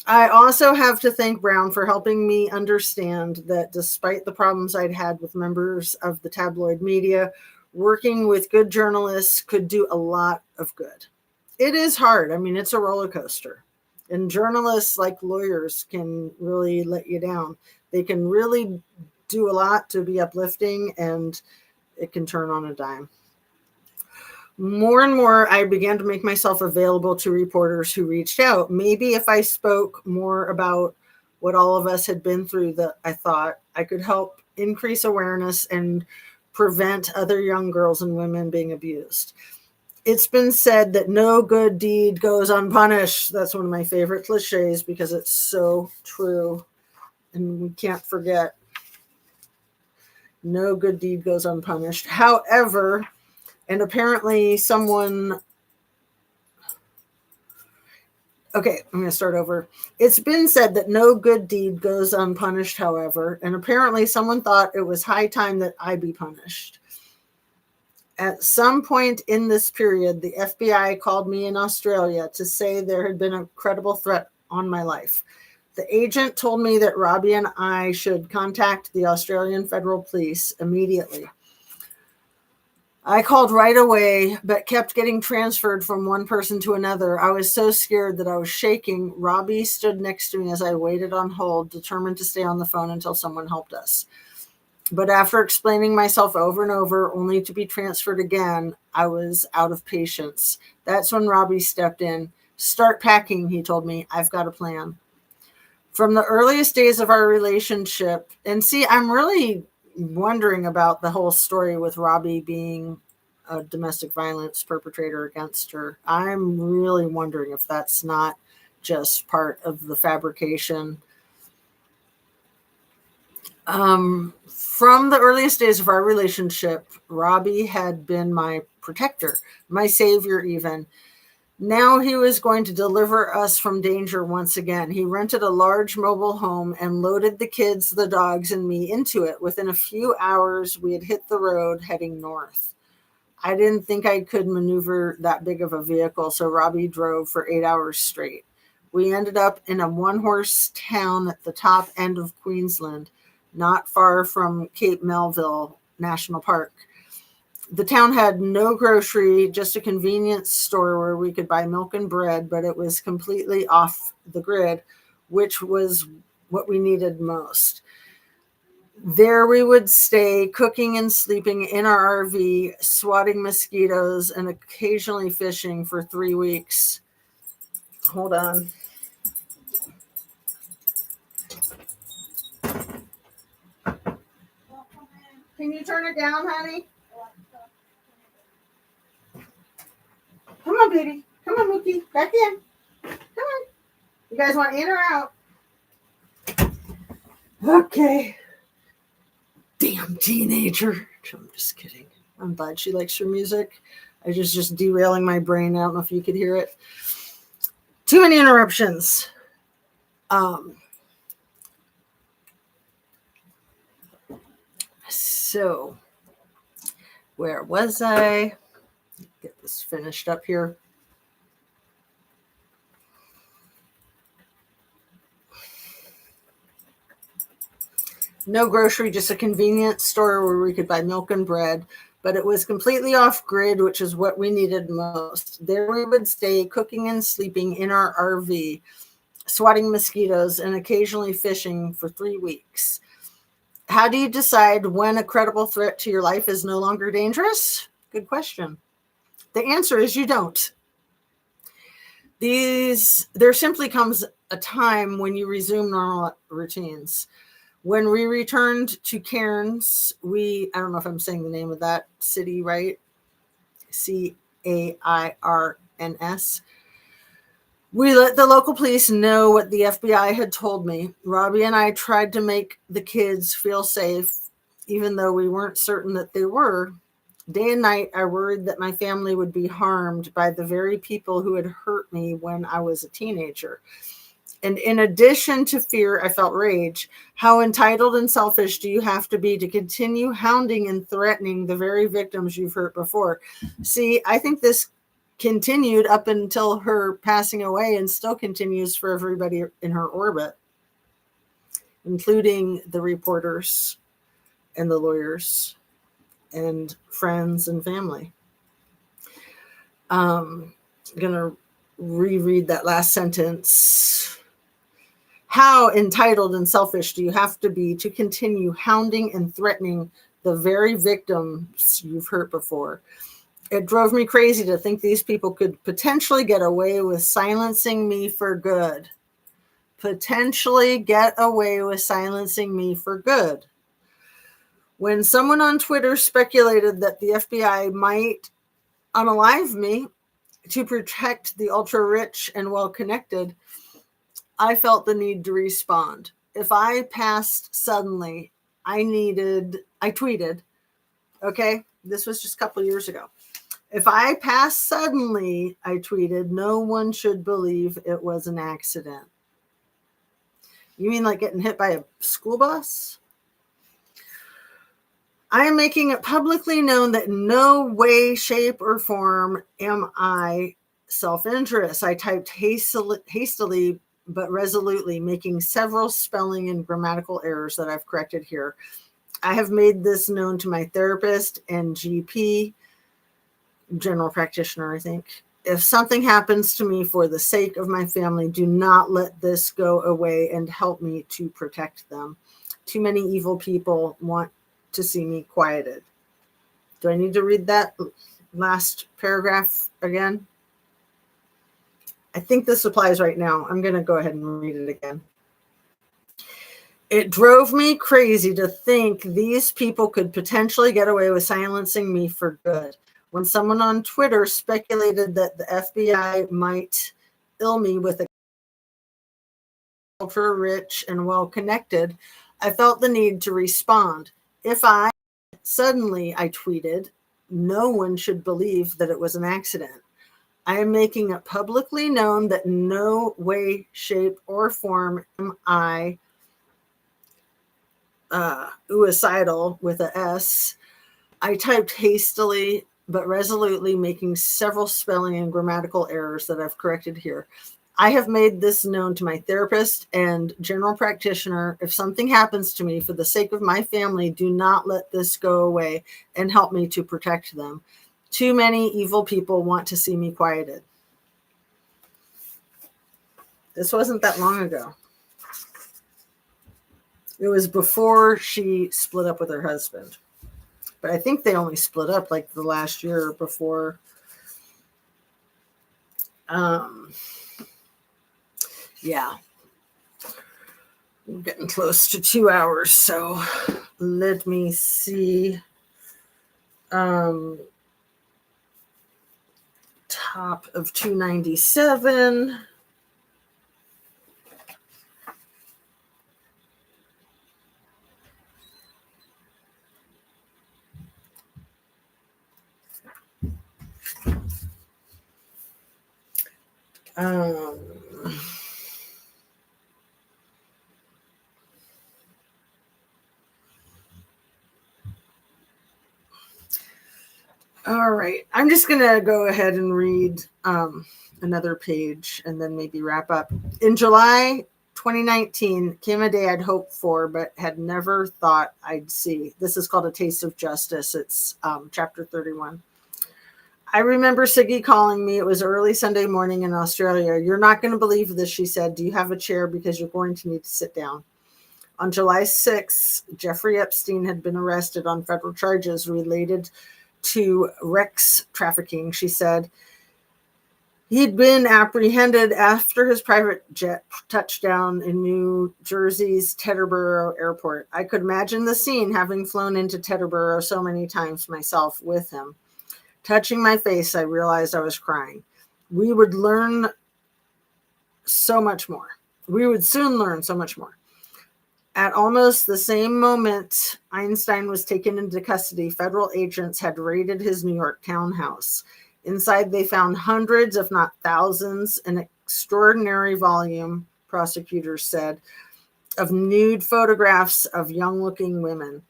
S1: I also have to thank Brown for helping me understand that despite the problems I'd had with members of the tabloid media, working with good journalists could do a lot of good. It is hard. I mean, it's a roller coaster. And journalists, like lawyers, can really let you down. They can really do a lot to be uplifting, and it can turn on a dime. More and more, I began to make myself available to reporters who reached out. Maybe if I spoke more about what all of us had been through, that I thought I could help increase awareness and prevent other young girls and women being abused. It's been said that no good deed goes unpunished. That's one of my favorite cliches because it's so true. And we can't forget. No good deed goes unpunished. However, and apparently someone... Okay, I'm going to start over. It's been said that no good deed goes unpunished, however, and apparently someone thought it was high time that I be punished. At some point in this period, the FBI called me in Australia to say there had been a credible threat on my life. The agent told me that Robbie and I should contact the Australian Federal Police immediately. I called right away, but kept getting transferred from one person to another. I was so scared that I was shaking. Robbie stood next to me as I waited on hold, determined to stay on the phone until someone helped us. But after explaining myself over and over, only to be transferred again, I was out of patience. That's when Robbie stepped in. Start packing, he told me. I've got a plan. From the earliest days of our relationship, and see, I'm really wondering about the whole story with Robbie being a domestic violence perpetrator against her. I'm really wondering if that's not just part of the fabrication. From the earliest days of our relationship, Robbie had been my protector, my savior even. Now he was going to deliver us from danger once again. He rented a large mobile home and loaded the kids, the dogs, and me into it. Within a few hours, we had hit the road heading north. I didn't think I could maneuver that big of a vehicle, so Robbie drove for 8 hours straight. We ended up in a one-horse town at the top end of Queensland, not far from Cape Melville National Park. The town had no grocery, just a convenience store where we could buy milk and bread, but it was completely off the grid, which was what we needed most. There we would stay, cooking and sleeping in our RV, swatting mosquitoes, and occasionally fishing for 3 weeks. Hold on. Can you turn it down, honey? Come on, baby. Come on, Mookie. Back in. Come on. You guys want in or out? Okay. Damn teenager. I'm just kidding. I'm glad she likes her music. I was just derailing my brain. I don't know if you could hear it. Too many interruptions. So, where was I? Get this finished up here. No grocery, just a convenience store where we could buy milk and bread, but it was completely off grid, which is what we needed most. There we would stay, cooking and sleeping in our RV, swatting mosquitoes, and occasionally fishing for 3 weeks. How do you decide when a credible threat to your life is no longer dangerous? Good question. The answer is you don't. There simply comes a time when you resume normal routines. When we returned to Cairns, I don't know if I'm saying the name of that city right, CAIRNS. We let the local police know what the FBI had told me. Robbie and I tried to make the kids feel safe, even though we weren't certain that they were. Day and night, I worried that my family would be harmed by the very people who had hurt me when I was a teenager. And in addition to fear, I felt rage. How entitled and selfish do you have to be to continue hounding and threatening the very victims you've hurt before? See, I think this continued up until her passing away and still continues for everybody in her orbit, including the reporters and the lawyers and friends and family. I'm going to reread that last sentence. How entitled and selfish do you have to be to continue hounding and threatening the very victims you've hurt before? It drove me crazy to think these people could potentially get away with silencing me for good. Potentially get away with silencing me for good. When someone on Twitter speculated that the FBI might unalive me to protect the ultra-rich and well-connected, I felt the need to respond. If I passed suddenly, I tweeted, okay, this was just a couple years ago. If I passed suddenly, I tweeted, no one should believe it was an accident. You mean like getting hit by a school bus? I am making it publicly known that in no way, shape, or form am I self-interest. I typed hastily but resolutely making several spelling and grammatical errors that I've corrected here. I have made this known to my therapist and GP, general practitioner, I think. If something happens to me for the sake of my family, do not let this go away and help me to protect them. Too many evil people want to see me quieted. Do I need to read that last paragraph again? I think this applies right now. I'm going to go ahead and read it again. It drove me crazy to think these people could potentially get away with silencing me for good. When someone on Twitter speculated that the FBI might ill me with a ultra rich and well connected, I felt the need to respond. Suddenly I tweeted, no one should believe that it was an accident. I am making it publicly known that in no way, shape, or form am I suicidal with a S. I typed hastily but resolutely, making several spelling and grammatical errors that I've corrected here. I have made this known to my therapist and general practitioner. If something happens to me for the sake of my family, do not let this go away and help me to protect them. Too many evil people want to see me quieted. This wasn't that long ago. It was before she split up with her husband. But I think they only split up like the last year before. Yeah. We're getting close to 2 hours. So let me see. Top of 297. All right. I'm just going to go ahead and read another page and then maybe wrap up. In July 2019 came a day I'd hoped for, but had never thought I'd see. This is called A Taste of Justice. It's chapter 31. I remember Siggy calling me. It was early Sunday morning in Australia. You're not going to believe this, she said. Do you have a chair? Because you're going to need to sit down. On July 6th, Jeffrey Epstein had been arrested on federal charges related to Rex trafficking, she said. He'd been apprehended after his private jet touchdown in New Jersey's Teterboro Airport. I could imagine the scene, having flown into Teterboro so many times myself with him. Touching my face, I realized I was crying. We would learn so much more. We would soon learn so much more. At almost the same moment Einstein was taken into custody, federal agents had raided his New York townhouse. Inside, they found hundreds, if not thousands, an extraordinary volume, prosecutors said, of nude photographs of young-looking women.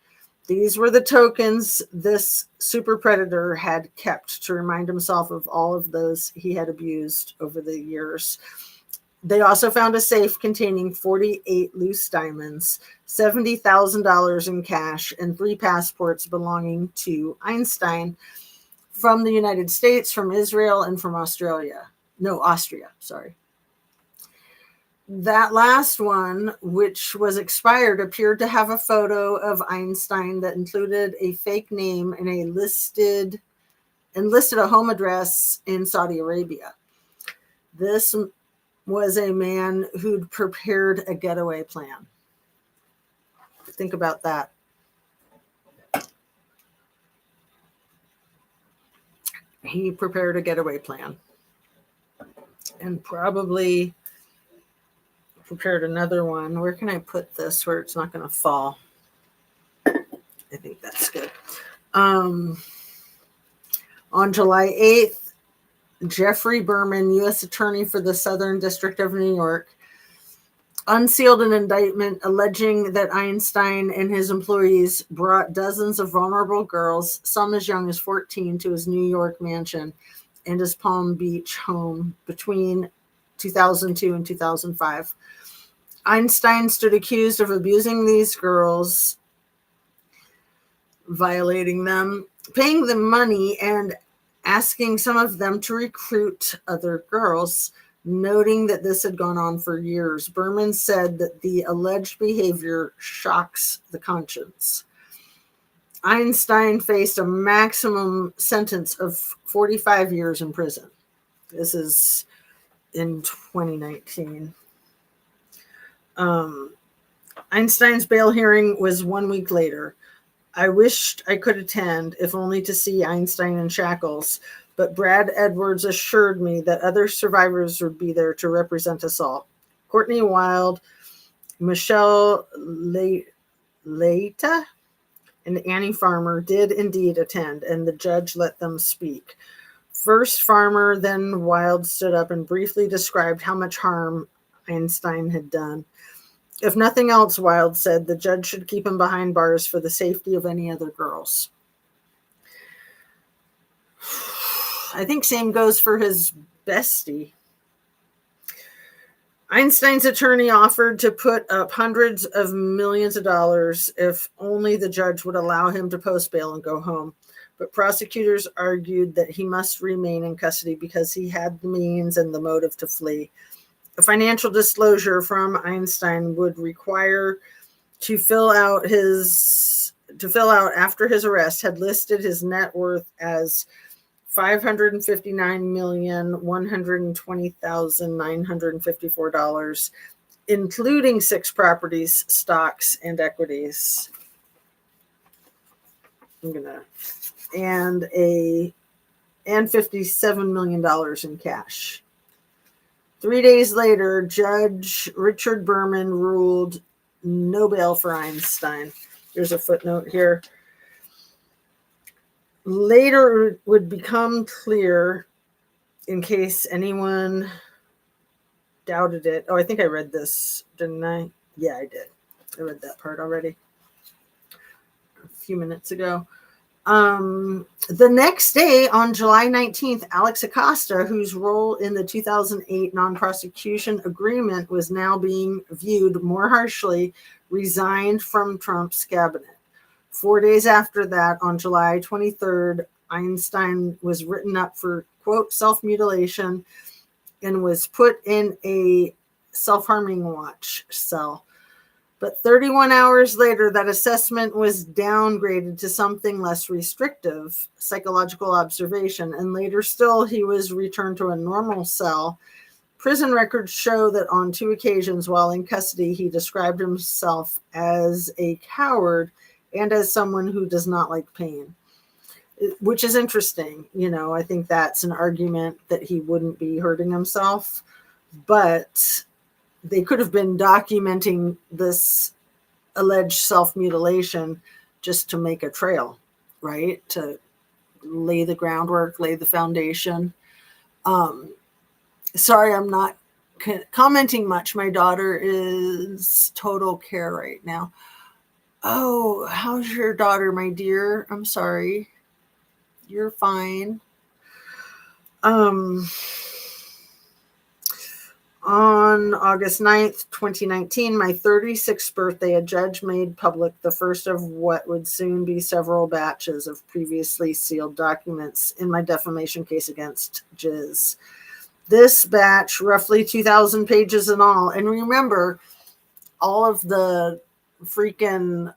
S1: These were the tokens this super predator had kept to remind himself of all of those he had abused over the years. They also found a safe containing 48 loose diamonds, $70,000 in cash, and 3 passports belonging to Einstein from the United States, from Israel, and from Austria. That last one, which was expired, appeared to have a photo of Einstein that included a fake name and listed a home address in Saudi Arabia. This was a man who'd prepared a getaway plan. Think about that. He prepared a getaway plan and probably prepared another one. Where can I put this where it's not going to fall? I think that's good. On July 8th, Jeffrey Berman, U.S. Attorney for the Southern District of New York, unsealed an indictment alleging that Einstein and his employees brought dozens of vulnerable girls, some as young as 14, to his New York mansion and his Palm Beach home between 2002 and 2005. Einstein stood accused of abusing these girls, violating them, paying them money, and asking some of them to recruit other girls, noting that this had gone on for years. Berman said that the alleged behavior shocks the conscience. Einstein faced a maximum sentence of 45 years in prison. This is in 2019. Einstein's bail hearing was 1 week later. I wished I could attend, if only to see Einstein in shackles, but Brad Edwards assured me that other survivors would be there to represent us all. Courtney Wild, Michelle Leita, and Annie Farmer did indeed attend, and the judge let them speak. First Farmer, then Wild stood up and briefly described how much harm Einstein had done. If nothing else, Wild said, the judge should keep him behind bars for the safety of any other girls. I think same goes for his bestie. Einstein's attorney offered to put up hundreds of millions of dollars if only the judge would allow him to post bail and go home. But prosecutors argued that he must remain in custody because he had the means and the motive to flee. A financial disclosure from Einstein would require to fill out after his arrest had listed his net worth as $559,120,954, including 6 properties, stocks, and equities. And $57 million in cash. 3 days later, Judge Richard Berman ruled no bail for Einstein. There's a footnote here. Later, it would become clear, in case anyone doubted it. Oh, I think I read this, didn't I? Yeah, I did. I read that part already a few minutes ago. The next day, on July 19th, Alex Acosta, whose role in the 2008 non-prosecution agreement was now being viewed more harshly, resigned from Trump's cabinet. 4 days after that, on July 23rd, Einstein was written up for, quote, self-mutilation and was put in a self-harming watch cell. But 31 hours later, that assessment was downgraded to something less restrictive, psychological observation, and later still he was returned to a normal cell. Prison records show that on 2 occasions while in custody, he described himself as a coward and as someone who does not like pain, which is interesting. You know, I think that's an argument that he wouldn't be hurting himself, but they could have been documenting this alleged self-mutilation just to make a trail, right? To lay the groundwork, lay the foundation. Sorry, I'm not commenting much. My daughter is total care right now. Oh, how's your daughter, my dear? I'm sorry. You're fine. On August 9th, 2019, my 36th birthday, a judge made public the first of what would soon be several batches of previously sealed documents in my defamation case against JusticeAtooZ. This batch, roughly 2,000 pages in all. And remember, all of the freaking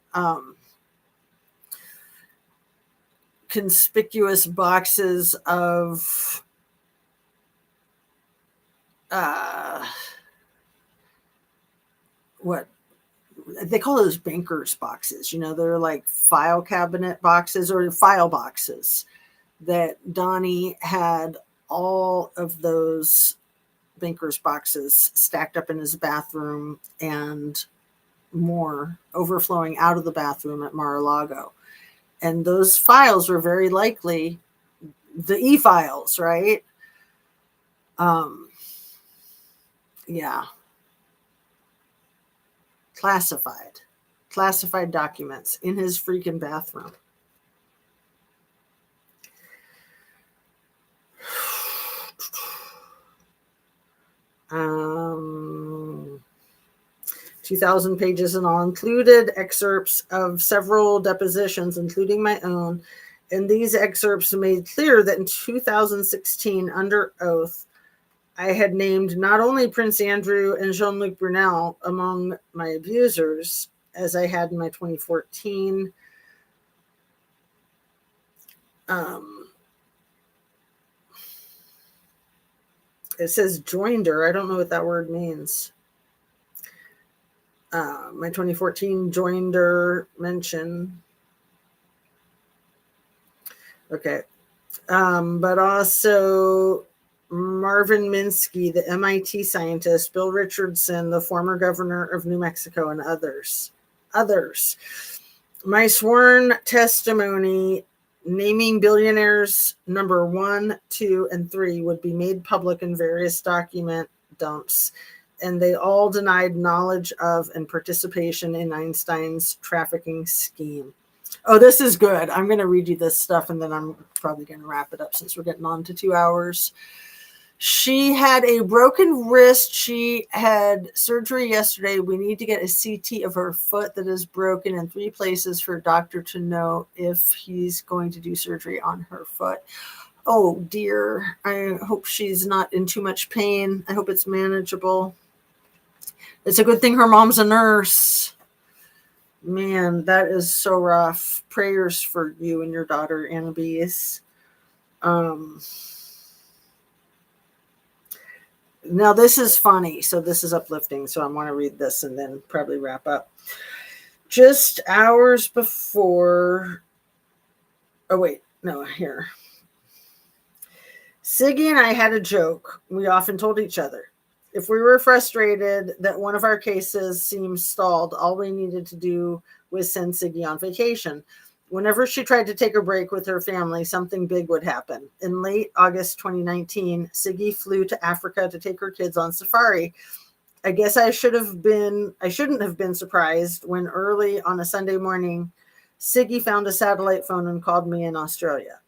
S1: conspicuous boxes of what they call those bankers boxes, you know, they're like file cabinet boxes or file boxes, that Donnie had all of those bankers boxes stacked up in his bathroom and more overflowing out of the bathroom at Mar-a-Lago. And those files were very likely the e-files, right? Yeah. Classified documents in his freaking bathroom. 2,000 pages in all, included excerpts of several depositions, including my own. And these excerpts made clear that in 2016, under oath, I had named not only Prince Andrew and Jean-Luc Brunel among my abusers, as I had in my 2014 it says joinder. I don't know what that word means. My 2014 joinder mention. Okay. But also Marvin Minsky, the MIT scientist, Bill Richardson, the former governor of New Mexico, and others. My sworn testimony naming billionaires number 1, 2, and 3 would be made public in various document dumps, and they all denied knowledge of and participation in Einstein's trafficking scheme. Oh, this is good. I'm going to read you this stuff, and then I'm probably going to wrap it up since we're getting on to 2 hours. She had a broken wrist. She had surgery yesterday. We need to get a CT of her foot that is broken in 3 places for a doctor to know if he's going to do surgery on her foot. Oh, dear. I hope she's not in too much pain. I hope it's manageable. It's a good thing her mom's a nurse. Man, that is so rough. Prayers for you and your daughter, Annabise. Now, this is funny, so this is uplifting, so I want to read this and then probably wrap up. Just hours before... Oh, wait. No, here. Siggy and I had a joke. We often told each other. If we were frustrated that one of our cases seemed stalled, all we needed to do was send Siggy on vacation. Whenever she tried to take a break with her family, something big would happen. In late August 2019, Siggy flew to Africa to take her kids on safari. I guess I shouldn't have been surprised when early on a Sunday morning, Siggy found a satellite phone and called me in Australia.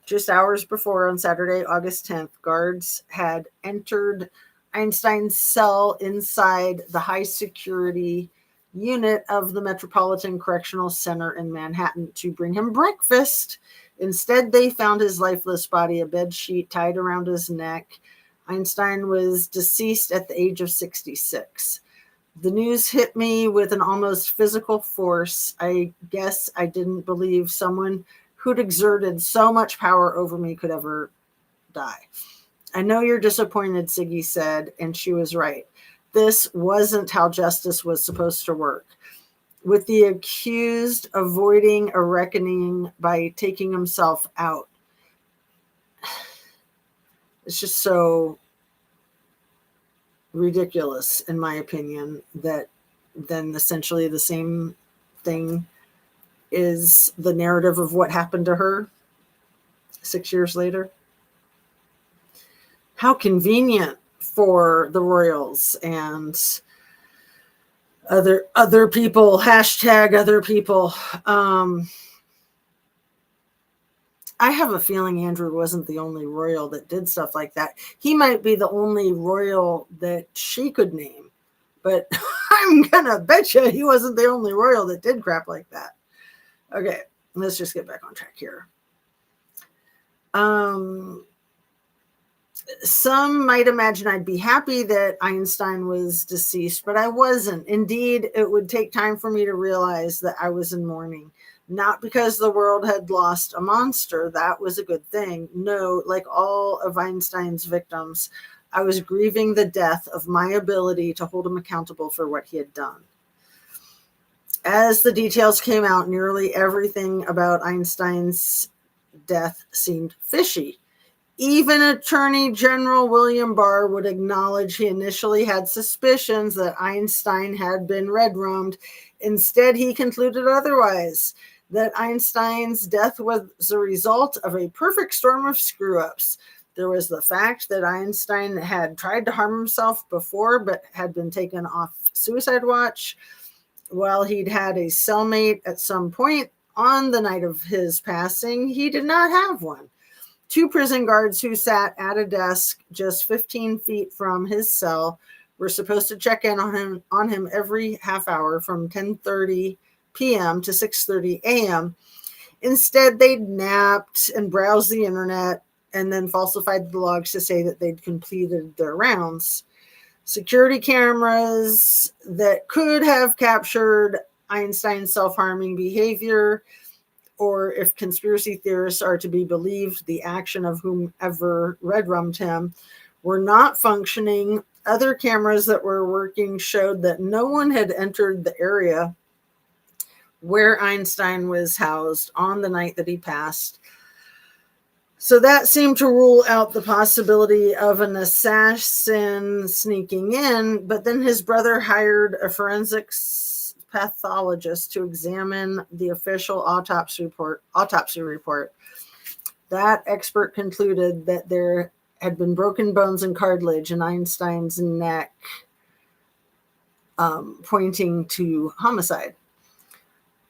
S1: Just hours before, on Saturday, August 10th, guards had entered Einstein's cell inside the high security unit of the Metropolitan Correctional Center in Manhattan to bring him breakfast. Instead, they found his lifeless body, a bed sheet tied around his neck. Einstein was deceased at the age of 66. The news hit me with an almost physical force. I guess I didn't believe someone who'd exerted so much power over me could ever die. I know you're disappointed, Siggy said, and she was right. This wasn't how justice was supposed to work. With the accused avoiding a reckoning by taking himself out. It's just so ridiculous, in my opinion, that then essentially the same thing is the narrative of what happened to her 6 years later. How convenient for the royals and other people, hashtag other people. I have a feeling Andrew wasn't the only royal that did stuff like that. He might be the only royal that she could name, but I'm gonna bet you he wasn't the only royal that did crap like that. Okay, let's just get back on track here. Some might imagine I'd be happy that Einstein was deceased, but I wasn't. Indeed, it would take time for me to realize that I was in mourning. Not because the world had lost a monster. That was a good thing. No, like all of Einstein's victims, I was grieving the death of my ability to hold him accountable for what he had done. As the details came out, nearly everything about Einstein's death seemed fishy. Even Attorney General William Barr would acknowledge he initially had suspicions that Einstein had been red-roamed. Instead, he concluded otherwise, that Einstein's death was a result of a perfect storm of screw-ups. There was the fact that Einstein had tried to harm himself before, but had been taken off suicide watch, while he'd had a cellmate at some point on the night of his passing. He did not have one. 2 prison guards who sat at a desk just 15 feet from his cell were supposed to check in on him every half hour from 10:30 p.m. to 6:30 a.m. Instead, they napped and browsed the internet and then falsified the logs to say that they'd completed their rounds. Security cameras that could have captured Einstein's self-harming behavior, or if conspiracy theorists are to be believed, the action of whomever red-rummed him, were not functioning. Other cameras that were working showed that no one had entered the area where Einstein was housed on the night that he passed. So that seemed to rule out the possibility of an assassin sneaking in, but then his brother hired a forensics pathologist to examine the official autopsy report. That expert concluded that there had been broken bones and cartilage in Einstein's neck, pointing to homicide.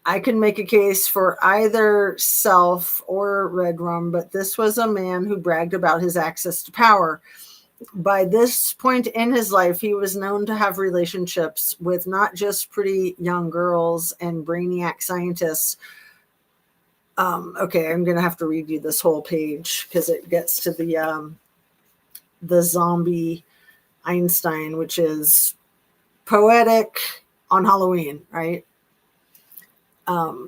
S1: I can make a case for either self or red rum, but this was a man who bragged about his access to power. By this point in his life, he was known to have relationships with not just pretty young girls and brainiac scientists. Okay, I'm going to have to read you this whole page because it gets to the zombie Einstein, which is poetic on Halloween, right?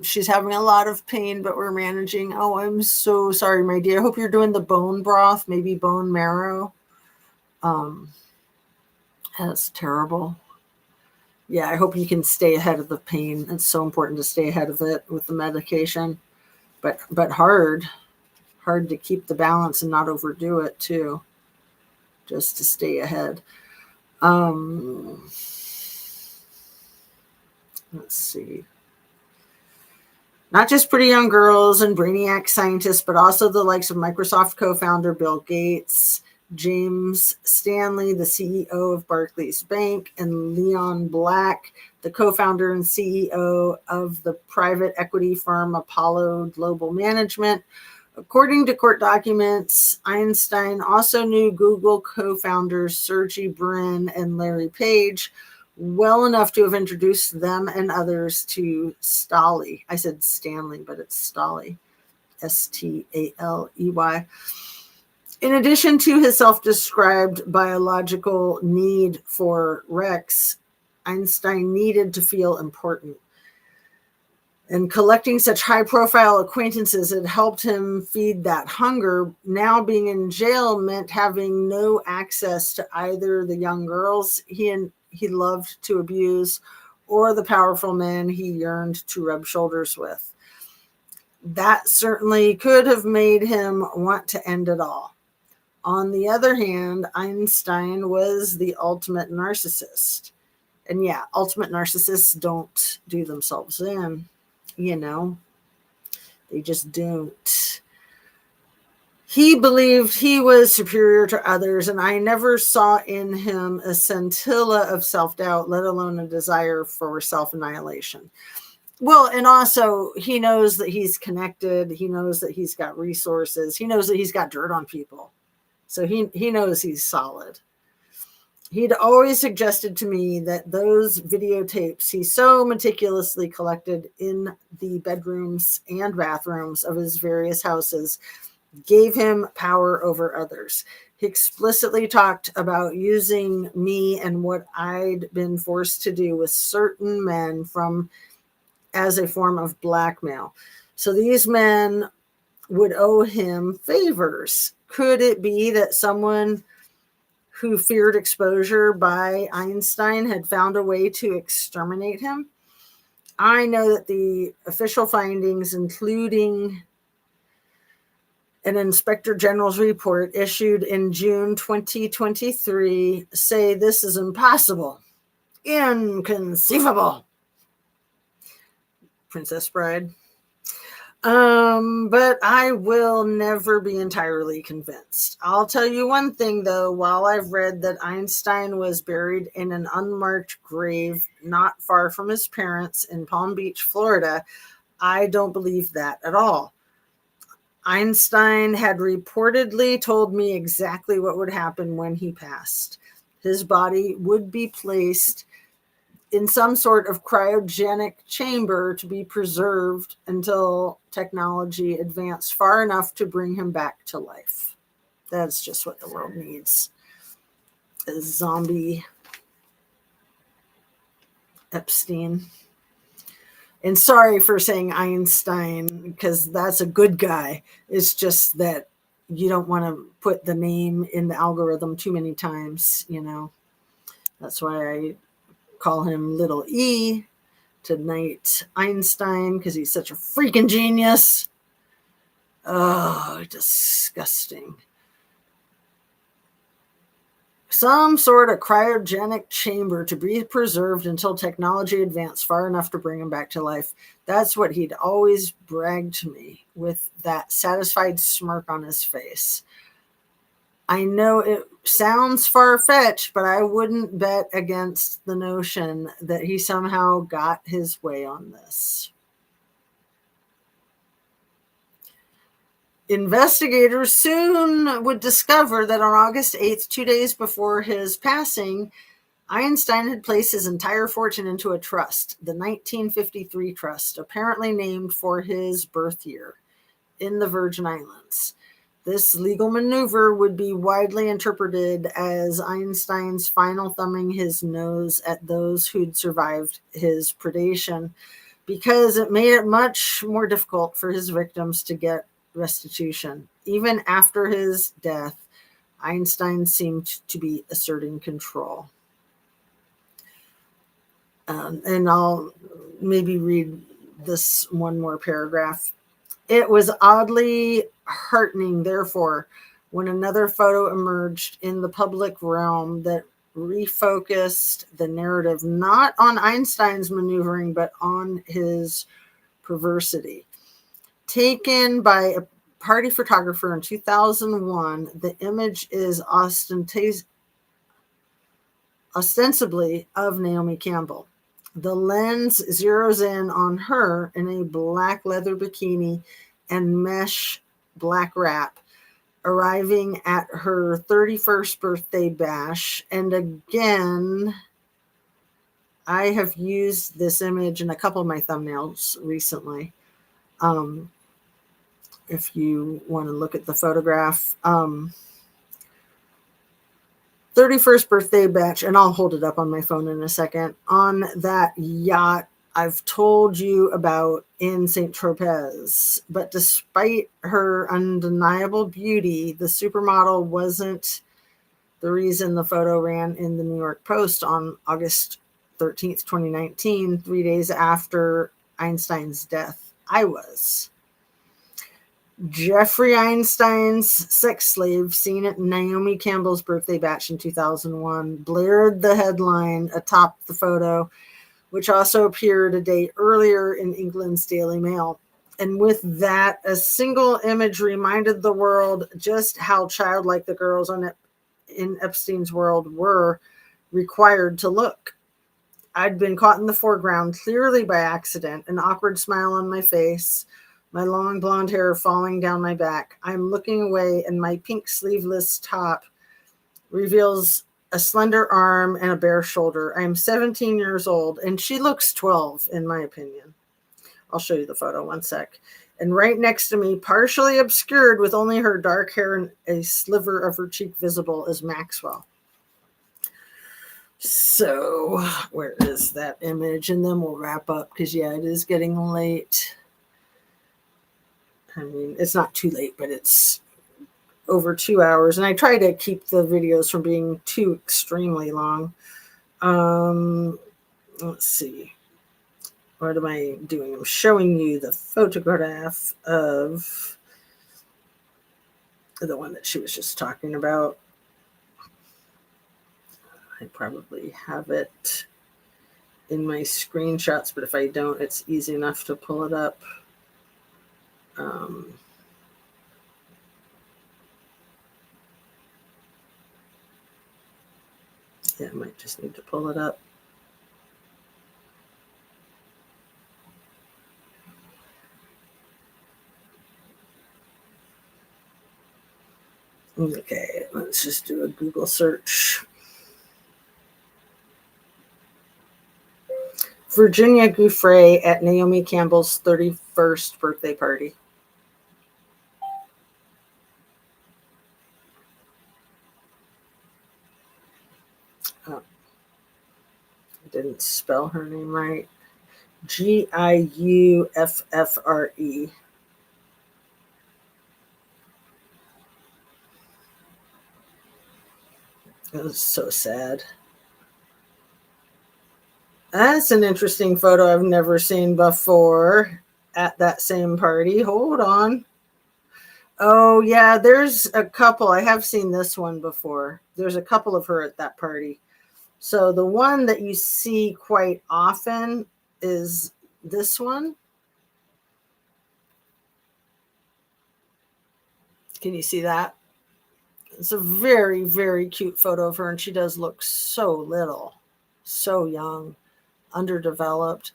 S1: She's having a lot of pain, but we're managing. Oh, I'm so sorry, my dear. I hope you're doing the bone broth, maybe bone marrow. That's terrible. Yeah, I hope you can stay ahead of the pain. It's so important to stay ahead of it with the medication, but hard to keep the balance and not overdo it too, just to stay ahead. Let's see. Not just pretty young girls and brainiac scientists, but also the likes of Microsoft co-founder Bill Gates, James Stanley, the CEO of Barclays Bank, and Leon Black, the co-founder and CEO of the private equity firm Apollo Global Management. According to court documents, Einstein also knew Google co-founders Sergey Brin and Larry Page well enough to have introduced them and others to Stalley. I said Stanley, but it's Stalley, Staley. In addition to his self-described biological need for Rex, Einstein needed to feel important. And collecting such high-profile acquaintances had helped him feed that hunger. Now being in jail meant having no access to either the young girls he loved to abuse or the powerful men he yearned to rub shoulders with. That certainly could have made him want to end it all. On the other hand, Einstein was the ultimate narcissist. And yeah, ultimate narcissists don't do themselves in, they just don't. He believed he was superior to others, and I never saw in him a scintilla of self-doubt, let alone a desire for self-annihilation. Well, and also he knows that he's connected. He knows that he's got resources. He knows that he's got dirt on people. So he knows he's solid. He'd always suggested to me that those videotapes he so meticulously collected in the bedrooms and bathrooms of his various houses gave him power over others. He explicitly talked about using me and what I'd been forced to do with certain men as a form of blackmail. So these men would owe him favors. Could it be that someone who feared exposure by Einstein had found a way to exterminate him? I know that the official findings, including an Inspector General's report issued in June 2023, say this is impossible, inconceivable. Princess Bride. But I will never be entirely convinced. I'll tell you one thing, though. While I've read that Einstein was buried in an unmarked grave not far from his parents in Palm Beach, Florida, I don't believe that at all. Einstein had reportedly told me exactly what would happen when he passed. His body would be placed in some sort of cryogenic chamber to be preserved until technology advanced far enough to bring him back to life. That's just what the world needs. A zombie Epstein. And sorry for saying Einstein, because that's a good guy. It's just that you don't want to put the name in the algorithm too many times, you know. That's why I call him little E tonight, Einstein, because he's such a freaking genius. Oh, disgusting. Some sort of cryogenic chamber to be preserved until technology advanced far enough to bring him back to life. That's what he'd always bragged to me, with that satisfied smirk on his face. I know it sounds far-fetched, but I wouldn't bet against the notion that he somehow got his way on this. Investigators soon would discover that on August 8th, 2 days before his passing, Einstein had placed his entire fortune into a trust, the 1953 Trust, apparently named for his birth year, in the Virgin Islands. This legal maneuver would be widely interpreted as Einstein's final thumbing his nose at those who'd survived his predation, because it made it much more difficult for his victims to get restitution. Even after his death, Einstein seemed to be asserting control. And I'll maybe read this one more paragraph. It was oddly heartening, therefore, when another photo emerged in the public realm that refocused the narrative not on Einstein's maneuvering, but on his perversity. Taken by a party photographer in 2001, the image is ostensibly of Naomi Campbell. The lens zeroes in on her in a black leather bikini and mesh black wrap, arriving at her 31st birthday bash. And again, I have used this image in a couple of my thumbnails recently. If you want to look at the photograph, 31st birthday bash, and I'll hold it up on my phone in a second, on that yacht I've told you about in St. Tropez. But despite her undeniable beauty, the supermodel wasn't the reason the photo ran in the New York Post on August 13th, 2019, 3 days after Einstein's death. I was. Jeffrey Einstein's sex slave, seen at Naomi Campbell's birthday bash in 2001, blared the headline atop the photo, which also appeared a day earlier in England's Daily Mail. And with that, a single image reminded the world just how childlike the girls in Epstein's world were required to look. I'd been caught in the foreground, clearly by accident, an awkward smile on my face, my long blonde hair falling down my back. I'm looking away, and my pink sleeveless top reveals a slender arm and a bare shoulder. I am 17 years old, and she looks 12, in my opinion. I'll show you the photo, one sec. And right next to me, partially obscured with only her dark hair and a sliver of her cheek visible, is Maxwell. So, where is that image? And then we'll wrap up, because, yeah, it is getting late. I mean, it's not too late, but it's over 2 hours. And I try to keep the videos from being too extremely long. Let's see. What am I doing? I'm showing you the photograph of the one that she was just talking about. I probably have it in my screenshots, but if I don't, it's easy enough to pull it up. Yeah, I might just need to pull it up. Okay, let's just do a Google search. Virginia Giuffre at Naomi Campbell's 31st birthday party. Oh, I didn't spell her name right. Giuffre. It was so sad. That's an interesting photo I've never seen before at that same party. Hold on. Oh, yeah, there's a couple. I have seen this one before. There's a couple of her at that party. So the one that you see quite often is this one. Can you see that? It's a very, very cute photo of her, and she does look so little, so young, underdeveloped.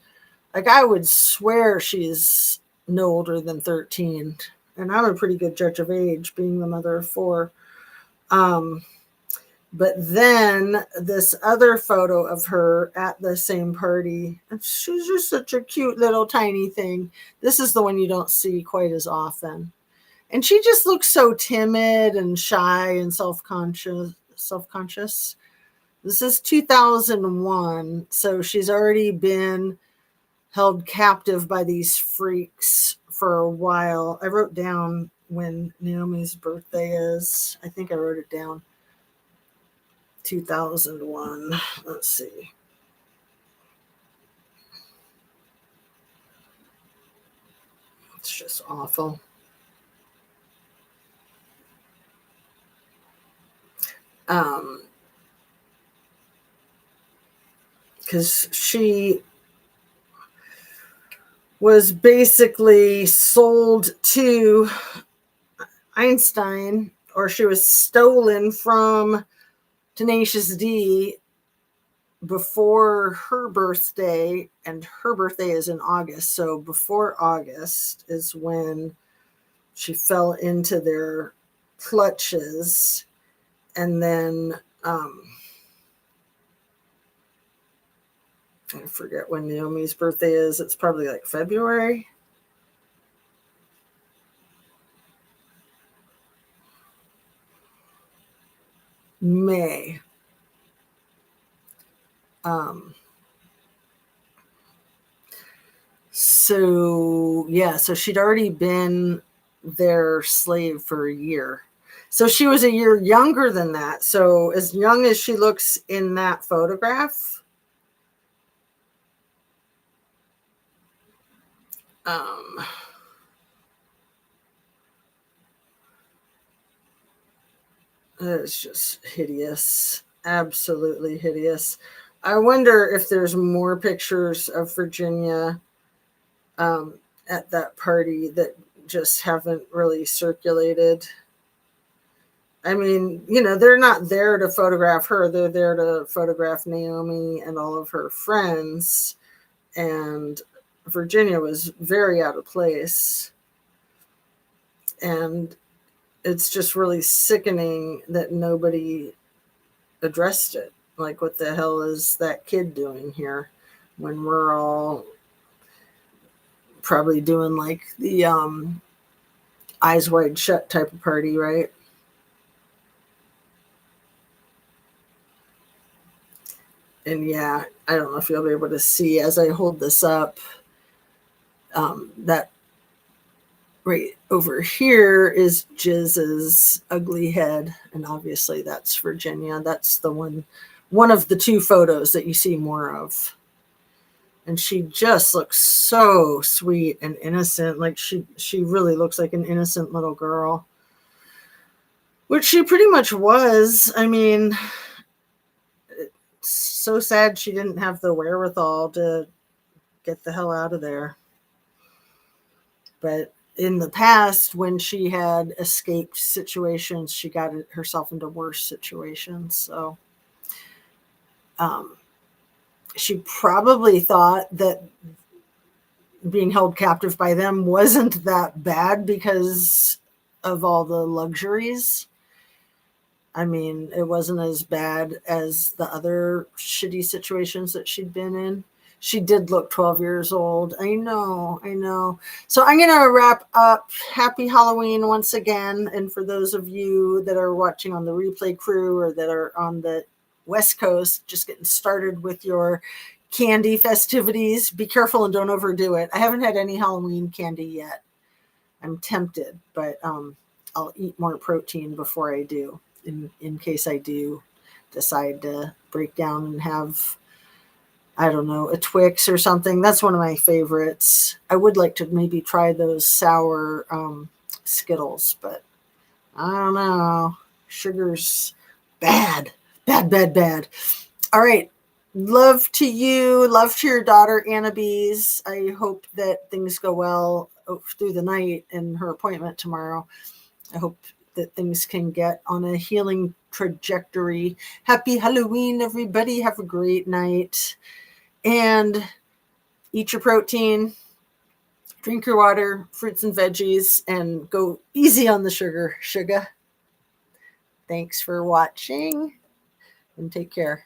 S1: Like, I would swear she's no older than 13. And I'm a pretty good judge of age, being the mother of 4. But then this other photo of her at the same party, she's just such a cute little tiny thing. This is the one you don't see quite as often. And she just looks so timid and shy and self-conscious. This is 2001, so she's already been held captive by these freaks for a while. I wrote down when Naomi's birthday is. I think I wrote it down. 2001. Let's see. It's just awful. Because she was basically sold to Einstein, or she was stolen from Tenacious D before her birthday, and her birthday is in August. So before August is when she fell into their clutches. And then I forget when Naomi's birthday is. It's probably like February. May. So she'd already been their slave for a year. So she was a year younger than that. So as young as she looks in that photograph, it's just hideous. Absolutely hideous. I wonder if there's more pictures of Virginia at that party that just haven't really circulated. I mean, they're not there to photograph her. They're there to photograph Naomi and all of her friends. And Virginia was very out of place. And it's just really sickening that nobody addressed it. Like, what the hell is that kid doing here when we're all probably doing like the eyes wide shut type of party, right? And yeah, I don't know if you'll be able to see as I hold this up, that right over here is Jiz's ugly head. And obviously that's Virginia. That's the one of the 2 photos that you see more of. And she just looks so sweet and innocent. Like she really looks like an innocent little girl, which she pretty much was. I mean, it's so sad she didn't have the wherewithal to get the hell out of there. But in the past, when she had escaped situations, she got herself into worse situations. So she probably thought that being held captive by them wasn't that bad because of all the luxuries. I mean, it wasn't as bad as the other shitty situations that she'd been in. She did look 12 years old. I know, I know. So I'm going to wrap up. Happy Halloween once again. And for those of you that are watching on the replay crew or that are on the West Coast, just getting started with your candy festivities, be careful and don't overdo it. I haven't had any Halloween candy yet. I'm tempted, but I'll eat more protein before I do, in case I do decide to break down and have, I don't know, a Twix or something. That's one of my favorites. I would like to maybe try those sour Skittles, but I don't know. Sugar's bad, bad, bad, bad. All right. Love to you. Love to your daughter, Anna Bees. I hope that things go well through the night and her appointment tomorrow. I hope that things can get on a healing trajectory. Happy Halloween, everybody. Have a great night. And eat your protein, drink your water, fruits and veggies, and go easy on the sugar. Thanks for watching and take care.